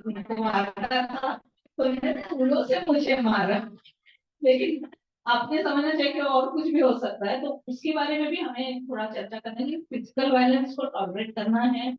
उनको मारना था तो उन्होंने फूलों से मुझे मारा। लेकिन आपने समझना चाहिए कि और कुछ भी हो सकता है, तो उसके बारे में भी हमें थोड़ा चर्चा करना है। फिजिकल वायलेंस को टॉलरेट करना है।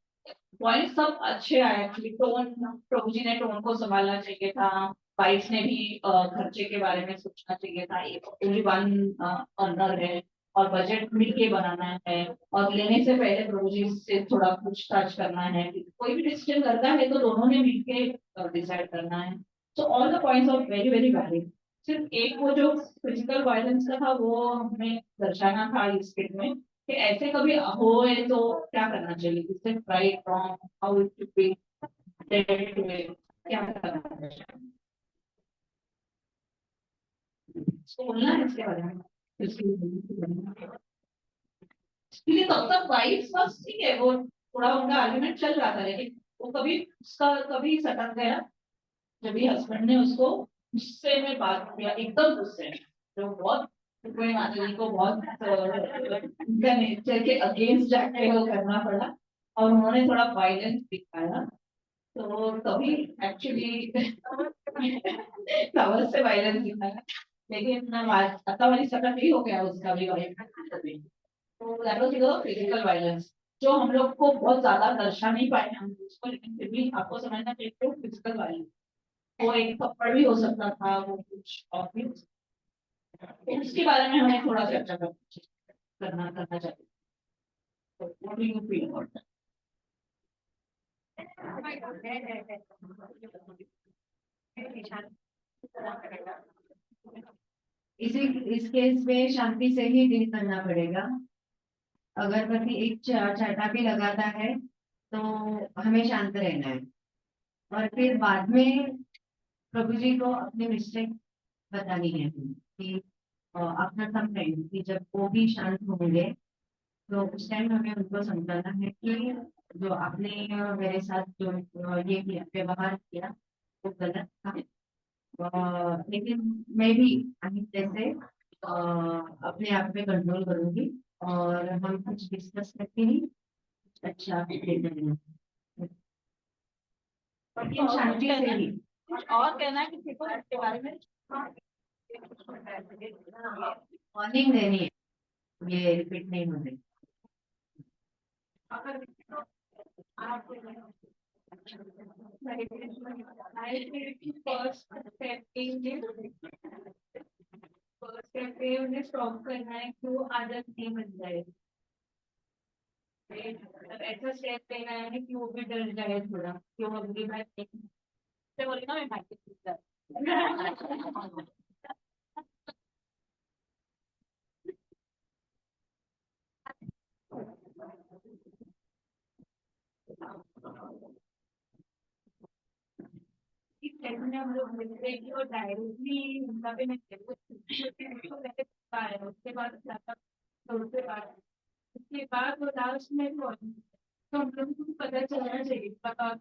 पॉइंट सब अच्छे आए एक्चुअली। टोन, प्रभु जी ने टोन को संभालना चाहिए था, वाइफ ने भी खर्चे के बारे में सोचना चाहिए था, ये ओनली वन अर्नर है और बजट मिलके बनाना है, और लेने से पहले प्रभु जी से थोड़ा पूछताछ करना है। कोई भी डिसीजन करता है तो दोनों ने मिलके डिसाइड करना है। So all the points are very very valid. सिर्फ एक वो जो फिजिकल वायलेंस का था वो हमें दर्शाना था इस फिल्म में, कि ऐसे कभी होए तो क्या करना चाहिए, इससे right wrong, how it should be dealt with, क्या करना चाहिए, इसको बोलना है इसके बारे में। इसलिए तब तक वाइफ बस ठीक है, वो थोड़ा उनका आर्गुमेंट चल रहा था, लेकिन वो कभी उसका कभी सटक गया जब भी हस्बैंड ने उसको गुस्से में बात किया, एकदम गुस्से में, जो बहुत कोई माता जी को बहुत उनका नेचर के अगेंस्ट जाके वो करना पड़ा, और उन्होंने थोड़ा वायलेंस दिखाया। तो तभी एक्चुअली कवर से वायलेंस दिखाया, लेकिन आता वाली सटक ही हो गया उसका भी वाइफ। तो दैट वाज फिजिकल वायलेंस, जो हम लोग को बहुत ज्यादा दर्शा नहीं पाए हम उसको, लेकिन फिर भी आपको समझना चाहिए तो फिजिकल वायलेंस वो एक थप्पड़ भी हो सकता था, वो कुछ और भी हो सकता था। तो उसके बारे में हमें थोड़ा चर्चा करना चाहिए। तो what do you feel about that? इसी इस केस में शांति से ही डील करना पड़ेगा। अगर पति एक चाटापी लगाता है तो हमें शांत रहना है, और फिर बाद में प्रभु जी को अपनी मिस्टेक बतानी है कि आफ्टर सम टाइम, कि जब वो भी शांत होंगे तो उस टाइम हमें उनको समझाना है कि जो आपने मेरे साथ जो ये किया, व्यवहार किया, वो गलत था। लेकिन मैं भी आहिस्ते से अपने आप पे कंट्रोल करूंगी, और हम कुछ डिस्कस करके ही अच्छा लेकिन शांति से ही। कुछ और कहना है किसी को इसके बारे में? वार्निंग देनी है, ये रिपीट नहीं होने। स्टॉप करना है कि वो आदत नहीं बन जाए, ऐसा स्टेप लेना है कि वो भी डर जाए थोड़ा, कि वो अगली बार नहीं बोली ना, मैं इस टाइम में हम लोग मिलते हैं और डायरेक्टली उनका भी मैं उसके बाद उसके बाद वो लास्ट में तो हम लोग को पता चलना चाहिए, पता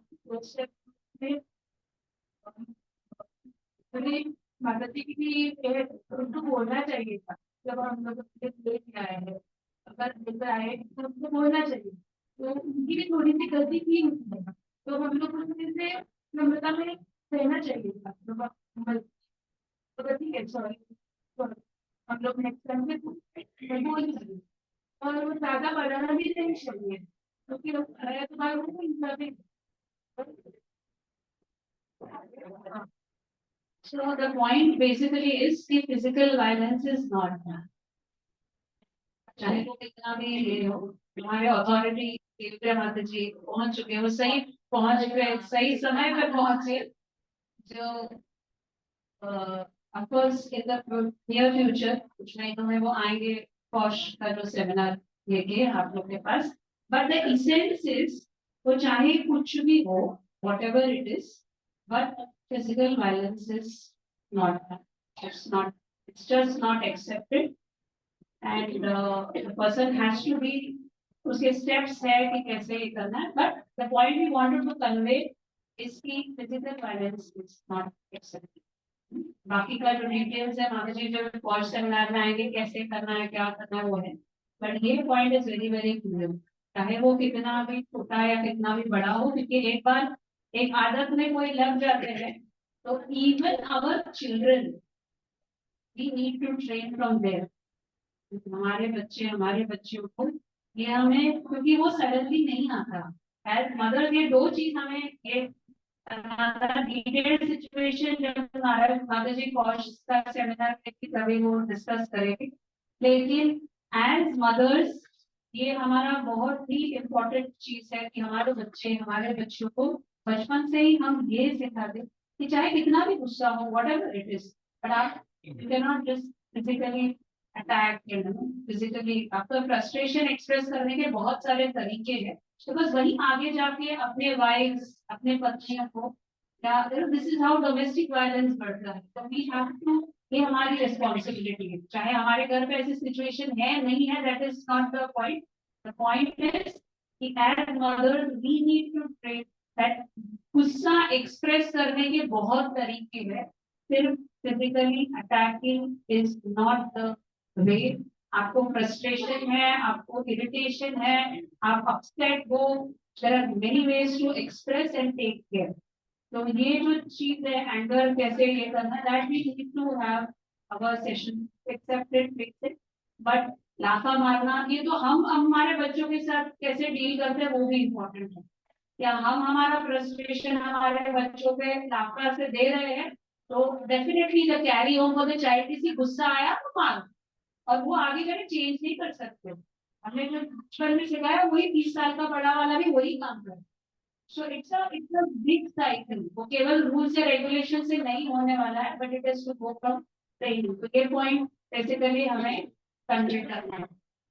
में माता जी की उनको बोलना चाहिए था जब हम लोग लेके आए हैं, अगर लेकर आए तो उनको बोलना चाहिए। तो उनकी भी थोड़ी सी गलती थी उसमें, तो हम लोग को से नम्रता में रहना चाहिए था। तो ठीक है, सॉरी, हम लोग नेक्स्ट टाइम में बोल चाहिए, और वो ज्यादा बढ़ाना भी नहीं चाहिए, क्योंकि तुम्हारे को इतना भी। So the point basically is कि physical violence is not bad. चाहे वो कितना भी ये हो, हमारे अथॉरिटी देवता माता जी पहुंच चुके हैं, वो सही पहुंच गए, सही समय पर पहुंचे, जो Of course, in the near future, कुछ महीनों में वो आएंगे पॉश का जो सेमिनार लेके आप लोग के पास. But the essence is वो चाहे कुछ भी हो, whatever it is, but physical violence is not. It's just not accepted. And the person has to be, उसके steps है कि कैसे ये करना है. But the point we wanted to convey is कि physical violence is not accepted. बाकी का जो डिटेल्स है माता जी जो पॉज सेमिनार में आएंगे कैसे करना है क्या करना है वो है. बट ये point is very very clear, चाहे वो कितना भी छोटा या कितना भी बड़ा हो, क्योंकि एक बार एक आदत में कोई लग जाते हैं तो even our children we need to train from there. हमारे बच्चों को ये हमें, क्योंकि वो सडनली नहीं आता. एज मदर ये दो चीज हमें एक डिटेल्ड सिचुएशन जब हमारा माता जी पॉज का सेमिनार तभी वो डिस्कस करेंगे. लेकिन एज मदर्स ये हमारा बहुत ही इम्पोर्टेंट चीज है कि हमारे बच्चों को बचपन से ही हम ये सिखा दें कि चाहे कितना भी गुस्सा हो, व्हाटएवर इट इज, बट आप you can not just physically attack, physically आपका फ्रस्ट्रेशन एक्सप्रेस करने के बहुत सारे तरीके हैं. तो बस वही आगे जाके अपने वाइफ्स अपने पत्नियों को या this is how domestic violence बढ़ता है. तो वी हैव टू, ये हमारी रिस्पॉन्सिबिलिटी है. चाहे हमारे घर पे ऐसी सिचुएशन है नहीं है, that is not the point. The point is कि as mothers we need to train that gussa express करने के बहुत तरीके हैं. सिर्फ physically attacking is not the way. आपको फ्रस्ट्रेशन है, आपको इरिटेशन है, आप अपसेट हो, there are many ways to express and take care. तो ये जो चीज है एंगर कैसे ये करना, that we need to have our session accepted fix it. But लाफा मारना ये तो हम हमारे बच्चों के साथ कैसे डील करते हैं वो भी इम्पोर्टेंट है. क्या हम हमारा फ्रस्ट्रेशन हमारे बच्चों पे लाफा से दे रहे हैं तो definitely the carry over the child, किसी गुस्सा आया तो मारो, और वो आगे जाके चेंज नहीं कर सकते. हमने जो बचपन में सिखाया वही 20 साल का बड़ा वाला भी वही काम करे. So it's a big cycle. वो केवल रूल्स या रेगुलेशन से नहीं होने वाला है, but it is to go from training. तो ये पॉइंट बेसिकली हमें कन्वे करना है.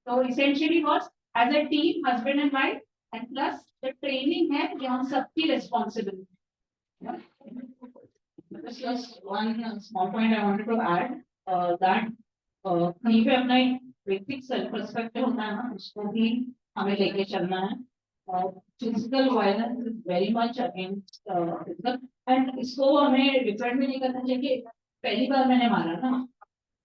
तो essentially was as a team husband and wife and plus the training है जो हम सबकी responsibility. Just one small point I wanted to add, that कहीं पे अपना एक व्यक्तिगत सेल्फ रिस्पेक्ट होता है ना, उसको भी हमें लेके चलना है. Physical violence is very much against physical, and इसको हमें डिफरेंट भी नहीं करना चाहिए कि पहली बार मैंने मारा ना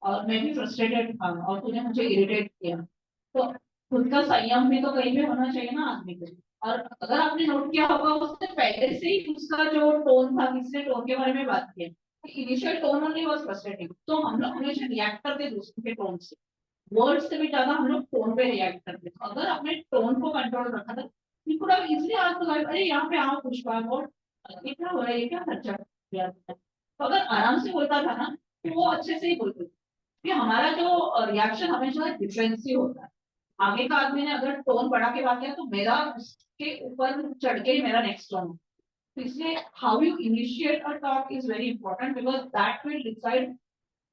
और मैं भी फ्रस्ट्रेटेड था और तूने मुझे इरिटेट किया. तो खुद का संयम भी तो कहीं पे होना चाहिए ना आदमी को. और अगर आपने नोट किया होगा उससे पहले से ही उसका जो टोन था, किसने टोन के बारे में बात किया, initial tone only was frustrating. तो हम लोग हमेशा रिएक्ट करते दूसरों के टोन से, वर्ड से भी ज्यादा हम लोग टोन पे रिएक्ट करते. तो अगर आपने टोन को कंट्रोल रखा था, you could have easily asked the guy, अरे यहाँ पे आओ पुष्पा, और ये क्या हो रहा है, ये क्या खर्चा किया. तो अगर आराम से बोलता था ना तो वो अच्छे से ही बोलते थे. कि हमारा जो रिएक्शन हमेशा डिफरेंसिव होता है. आगे का आदमी ने अगर टोन बढ़ा के बात किया तो मेरा उसके ऊपर चढ़ के मेरा नेक्स्ट टोन. तो इसलिए how you initiate a talk is very important, because that will decide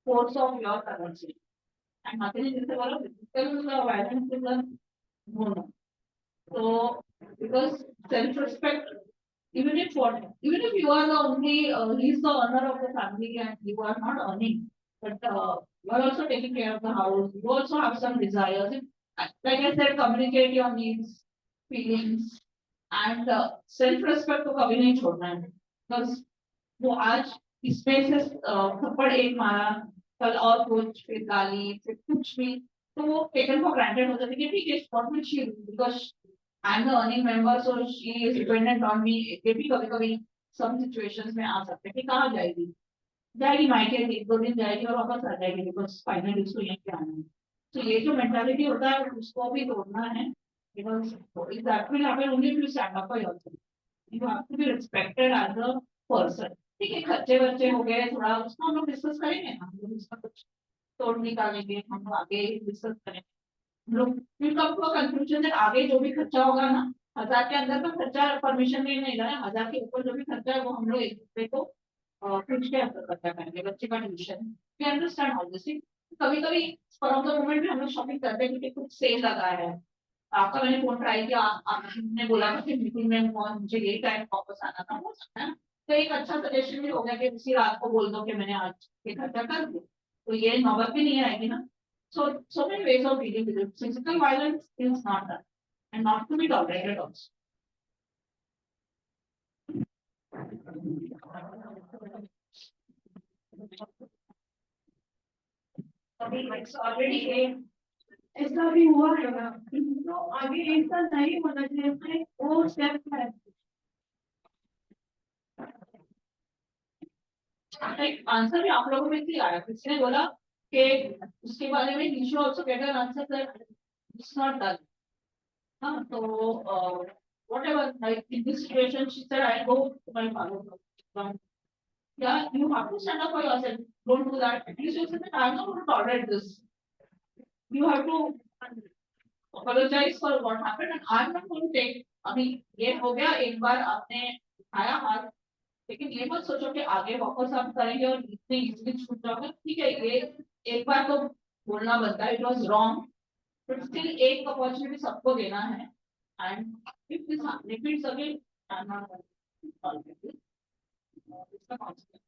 course of your conversation. And माता जी जैसे बोला physical violence is a no. So, because self-respect, even if you are the only, he is the owner of the family and you are not earning, but you are also taking care of the house. You also have some desires. Like I said, communicate your needs, feelings, and self-respect को कभी नहीं छोड़ना है. Because वो आज इसमें से थप्पड़ एक मारा, कल और कुछ, फिर गाली, फिर कुछ भी, तो वो taken for granted हो जाता है कि ठीक है, what will she do? Because I'm the earning member, so she is dependent on me. ये भी कभी-कभी some situations में आ सकते हैं कि कहाँ जाएगी मायके, एक दो दिन जाएगी और वापस आ जाएगी, because finally उसको यहीं पे आना है. तो ये जो मेंटालिटी होता है उसको भी तोड़ना है, because that will happen only if you stand up for yourself. You have to be respected as a person. ठीक है, खर्चे वर्चे हो गए थोड़ा, उसको हम लोग डिस्कस करेंगे, हम लोग उसका कुछ तोड़ निकालेंगे, हम लोग आगे डिस्कस करेंगे. लोग फिर कब को कंक्लूजन है, आगे जो भी खर्चा होगा ना, 1000 के अंदर का खर्चा परमिशन नहीं लेना है, 1000 के ऊपर जो भी खर्चा है वो हम लोग एक दूसरे को कुछ क्या खर्चा करेंगे बच्चे का tuition, we understand all this thing. कभी कभी फॉर ऑफ द मोमेंट भी हम लोग शॉपिंग करते हैं क्योंकि कुछ सेल लगा है। आपका मैंने फोन ट्राई किया, आपने बोला था कि मीटिंग में मुझे यही टाइम वापस आना था, हो सकता है। तो एक अच्छा सजेशन भी हो गया कि किसी रात को बोल दो कि मैंने आज ये खर्चा कर दिया, तो ये नौबत भी नहीं आएगी ना। So many ways of dealing with it. Physical violence is not done and not to be tolerated also. It's already a ऐसा भी हुआ है ना, तो आगे ऐसा नहीं होना चाहिए, वो स्टेप है। आंसर भी आप लोगों में से आया, किसी ने बोला कि उसके बारे में you should also get an answer that it's not done. हाँ, तो whatever like in this situation she said I go to my father, yeah, you have to stand up for yourself, don't do that, at least you say that I'm not going to tolerate this, you have to apologize for what happened and I'm not going to take। अभी ये हो गया, एक बार आपने उठाया हाथ, लेकिन ये मत सोचो कि आगे वापस आप करेंगे और इतने इजीली छूट जाओगे। ठीक है, ये एक बार तो बोलना बनता है, it was wrong, but still एक अपॉर्चुनिटी सबको देना है। And if this repeats again, I am not going to tolerate this, इसका consequence.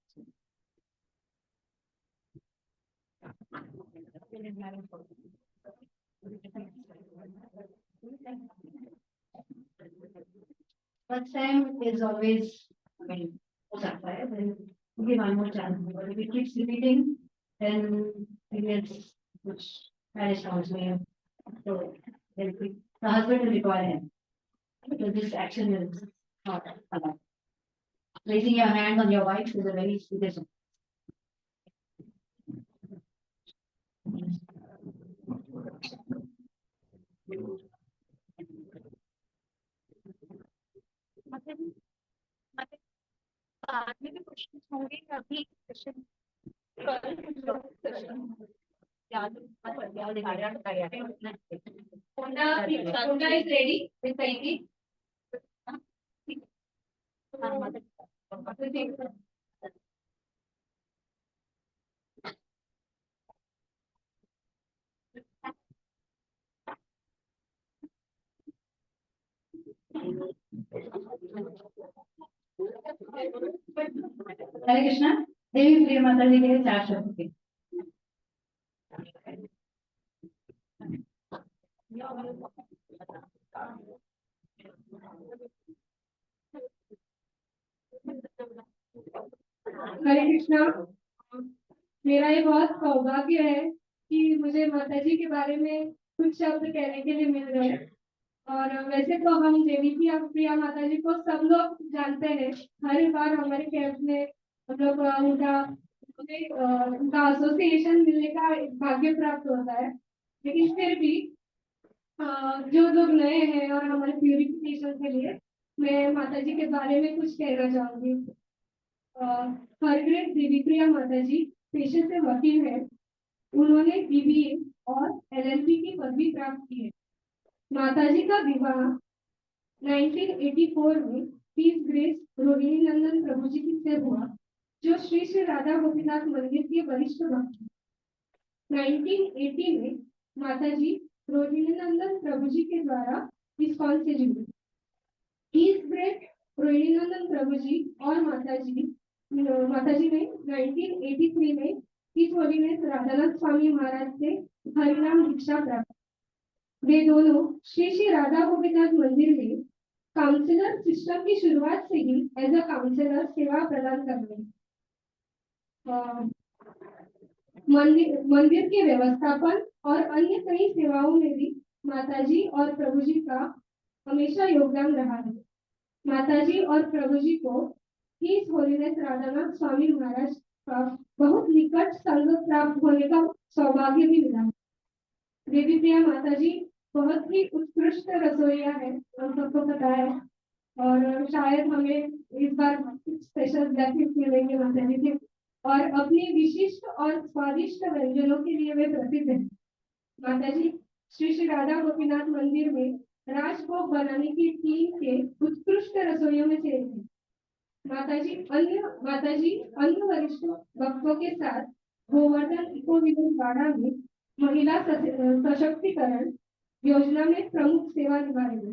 First time is always, I mean, हो सकता है, then give one more chance. But if it keeps repeating, then it gets कुछ parish counseling. So then the husband will require him. So this action is not allowed. Raising your hand on your wife is a very serious one. बाद में भी question होंगे, अभी question Honda is ready with ID. हरे कृष्णा, देवी प्रिय माता जी के 4 शब्द के। हरे कृष्णा, मेरा ये बहुत सौभाग्य है कि मुझे माता जी के बारे में कुछ शब्द कहने के लिए मिल रहे हैं। और वैसे तो हम देवी प्रिया माता जी को सब लोग जानते हैं, हर बार हमारे कैंप में हम लोग उनका एसोसिएशन मिलने का भाग्य प्राप्त होता है। लेकिन फिर भी जो लोग नए हैं और हमारे प्यूरिफिकेशन के लिए मैं माता जी के बारे में कुछ कहना चाहूंगी। हरग्रेट देवी प्रिया माता जी पेशे से वकील है। उन्होंने बीबीए और एलएलबी की पदवी प्राप्त की है। माताजी का विवाह 1984 में पीस ग्रेस रोहिणी नंदन प्रभु जी से हुआ, जो श्री श्री राधा गोपीनाथ मंदिर के वरिष्ठ भक्त। 1980 में माताजी रोहिणी नंदन प्रभु जी के द्वारा इस्कॉन से जुड़ी। पीस ग्रेस रोहिणी नंदन प्रभु जी और माताजी ने 1983 में इस होलीनेस राधानाथ स्वामी महाराज से हरिनाम दीक्षा प्राप्त। वे दोनों श्री श्री राधा गोपीनाथ मंदिर में काउंसलर सिस्टम की शुरुआत से ही एज अ काउंसलर सेवा प्रदान कर रहे हैं। मंदिर के व्यवस्थापन और अन्य कई सेवाओं में भी माताजी और प्रभु जी का हमेशा योगदान रहा है। माताजी और प्रभु जी को इस होलीनेस राधानाथ स्वामी महाराज का बहुत निकट संग प्राप्त होने का सौभाग्य भी मिला। देवी प्रिया माता जी बहुत ही उत्कृष्ट रसोइया है, हम सबको पता है, और शायद हमें इस बार स्पेशल ब्लेसिंग्स मिलेंगे माता जी के। और अपनी विशिष्ट और स्वादिष्ट व्यंजनों के लिए वे प्रसिद्ध है। माता जी श्री श्री राधा गोपीनाथ मंदिर में राजभोग बनाने की टीम के उत्कृष्ट रसोइयों में से एक है। माताजी अन्य वरिष्ठ भक्तों के साथ गोवर्धन इको विलेज वाड़ा में महिला सशक्तिकरण योजना में प्रमुख सेवा निभा रही है।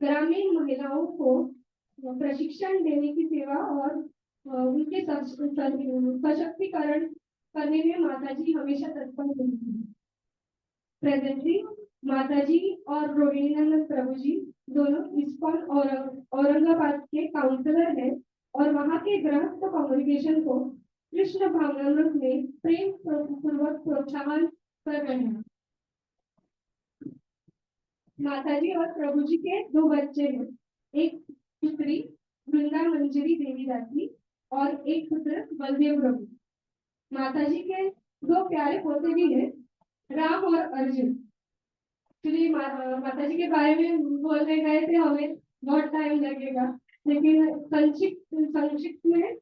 ग्रामीण महिलाओं को प्रशिक्षण देने की सेवा और उनके सशक्तिकरण करने में माताजी हमेशा तत्पर रहती है। प्रेजेंटली माताजी और रोहिणीनंदन प्रभु जी दोनों इस्कॉन और औरंगाबाद के काउंसलर हैं और वहां के गृहस्थ कम्युनिकेशन को कृष्ण भावनामृत में प्रेम पूर्वक प्रोत्साहन कर रहे हैं। माताजी और प्रभु जी के 2 बच्चे हैं, एक पुत्री वृंदा मंजरी देवी दासी और एक पुत्र बलदेव प्रभु। माताजी के 2 प्यारे पोते भी हैं, राम और अर्जुन। एक्चुअली माताजी के बारे में बोलने गए थे, हमें बहुत टाइम लगेगा, लेकिन संक्षिप्त में संक्षिप्त में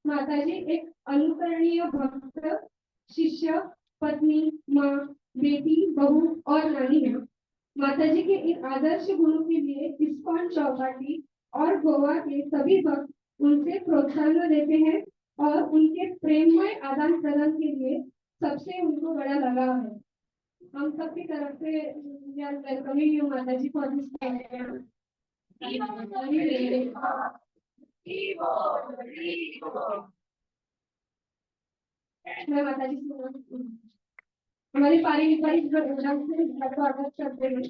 माताजी एक अनुकरणीय भक्त, शिष्य, पत्नी, माँ, बेटी, बहू और नानी है। माताजी के इन आदर्श गुणों के लिए इस्कॉन चौपाटी और गोवा के सभी भक्त उनसे प्रोत्साहन देते हैं और उनके प्रेममय आदान प्रदान के लिए सबसे उनको बड़ा लगाव है। हम सबकी तरफ से वेलकमिंग यू माताजी फॉर दिस प्रोग्राम। मैं माताजी से हमारी पारिवारिक प्रोग्राम से स्वागत करते हैं।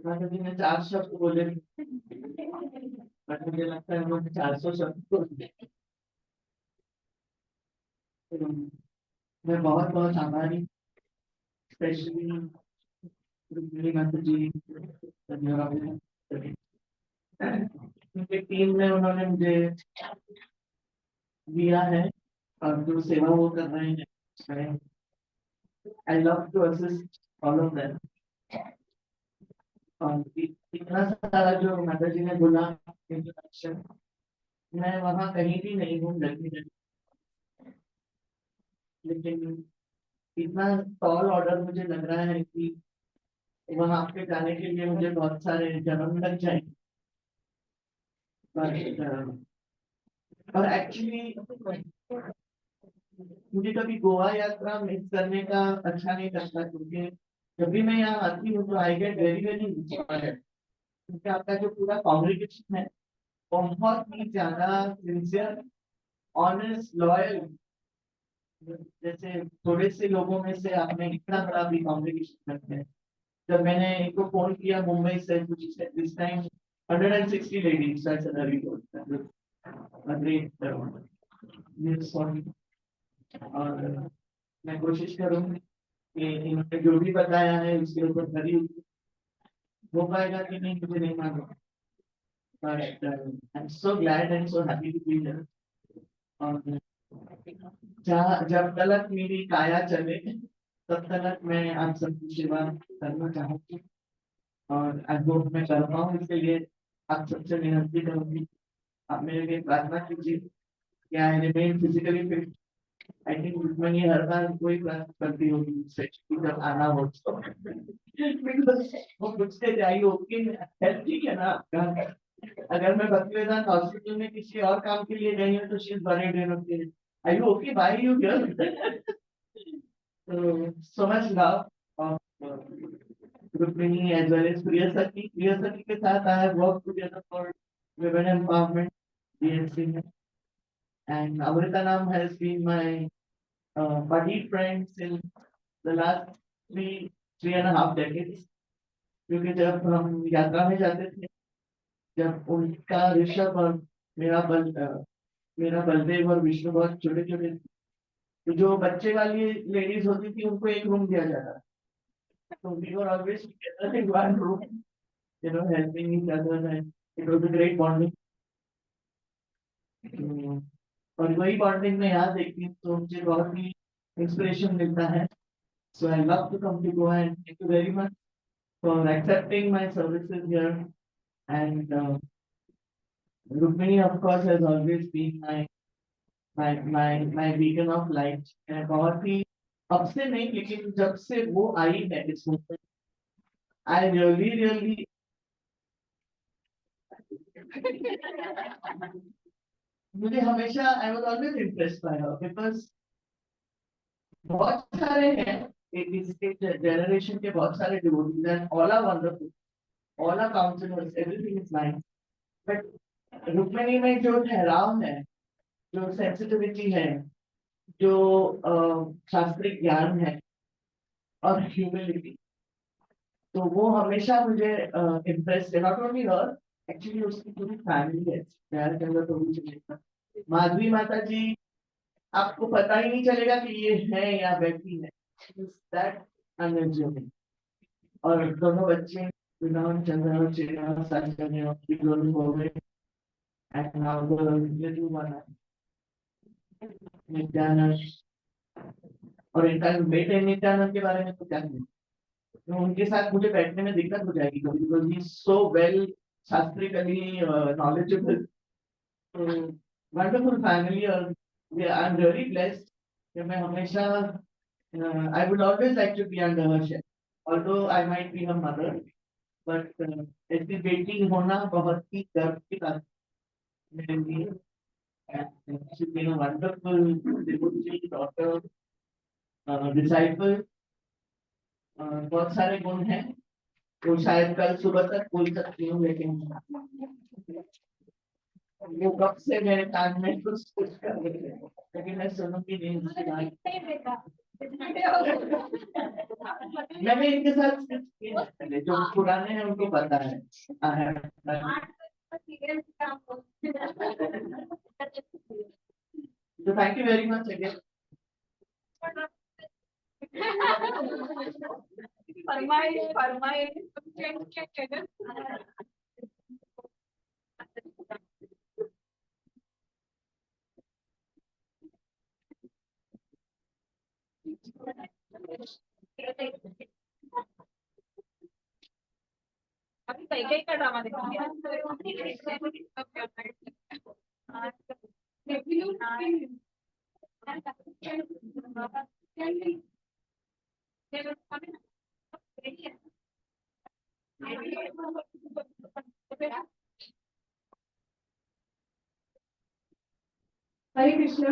माताजी ने 4 शब्द बोले, बट मुझे लगता है उन्होंने 400 शब्द बोले। मैं बहुत बहुत आभारी, स्पेशली रुक्मिणी माताजी, उनके टीम में उन्होंने मुझे दिया है और जो सेवा वो कर रहे हैं, I love to assist all of them. और इतना सारा जो माताजी ने बोला इंट्रोडक्शन, मैं वहाँ कहीं भी नहीं हूँ लेकिन इतना टॉल ऑर्डर मुझे लग रहा है कि वहाँ पे जाने के लिए मुझे बहुत सारे जन्म लग जाएंगे। और एक्चुअली मुझे कभी गोवा यात्रा मिस करने का अच्छा नहीं लगता, क्योंकि जब भी मैं यहाँ आती हूँ तो I get very very inspired, क्योंकि आपका जो पूरा कॉन्ग्रेगेशन है बहुत ही ज्यादा सिंसियर, ऑनेस्ट, लॉयल। जैसे थोड़े से लोगों में से आपने इतना बड़ा भी कॉन्ग्रेगेशन करते हैं। जब मैंने इनको फोन किया मुंबई से, this time 160 ladies, that's a very good, a great news for me. और मैं कोशिश करूंगी कि इन्होंने जो भी बताया है उसके ऊपर खरी हो पाएगा कि नहीं मुझे नहीं मालूम, but I am so glad and so happy to be here. और जब तक मेरी काया चले तब तक मैं आप सबकी सेवा करना चाहूंगी और आई होप मैं कर पाऊँ। इसके लिए आप सबसे विनती करूंगी, आप मेरे लिए प्रार्थना कीजिए कि I remain physically fit. I think Rukmini हर बार कोई प्रार्थना करती होगी मुझसे जब आना हो तो वो पूछते जाइए ओके हेल्थ ठीक है ना आपका। अगर मैं भक्तिवेदांत हॉस्पिटल में किसी और काम के लिए गई हूँ तो she is worried, you know, are you okay, why are you here? So much love of Rukmini as well as Priyasaki. Priyasaki के साथ I have worked together for women empowerment, DNC, and Amrita Nam has been my buddy friend since the last three and a half decades. क्योंकि जब हम यात्रा में जाते थे, जब उनका ऋषभ और मेरा बलदेव और विष्णु बहुत छोटे छोटे, तो जो बच्चे वाली लेडीज होती थी उनको एक रूम दिया जाता, तो we were always together in one room helping each other, and it was a great bonding. और वही बॉन्डिंग में याद देखती हूँ तो मुझे बहुत ही इंस्पिरेशन मिलता है. So I love to come to Goa, and thank you very much for accepting my services here. And Rukmini, of course, has always been my beacon of light. And बहुत ही अब से नहीं, लेकिन जब से वो आई है इस मूवमेंट, I really मुझे हमेशा I was always impressed by her because बहुत सारे हैं इस जनरेशन के, बहुत सारे devotees and all are wonderful, all are counselors, everything is nice, but Rukmini में जो ठहराव है, जो सेंसिटिविटी है, जो शास्त्रीय ज्ञान है और ह्यूमिलिटी, तो वो हमेशा मुझे इम्प्रेस है. नॉट ओनली हर, एक्चुअली उसकी पूरी फैमिली है प्यार के अंदर. तो माधवी माता जी, आपको पता ही नहीं चलेगा कि ये है या बैठी है. That energy. और दोनों बच्चे विनोद, चंद्र और चेना साथ करने हो गए. And now the little one Nityanand, और इनका बेटे नित्यानंद के बारे में तो क्या कहूं. तो उनके साथ मुझे बैठने में दिक्कत हो जाएगी कभी, बिकॉज ही सो वेल शास्त्रिकली नॉलेजेबल. वंडरफुल फैमिली, और आई एम रियली ब्लेस्ड कि मैं हमेशा I would always like to be under her share, although I might be her mother, but ऐसी बेटी होना बहुत ही गर्व की बात मेरे लिए. She's been a wonderful devotee, daughter, disciple. बहुत सारे गुण हैं, वो शायद कल सुबह तक बोल सकती हूँ, लेकिन वो कब से मेरे कान में कुछ कर रहे थे, लेकिन मैं सुनूंगी नहीं उसकी बात. मैंने इनके साथ जो पुराने हैं उनको पता है. तो thank you very much again. अभी कई का ड्रामा दिखाएंगे. हरे कृष्णा.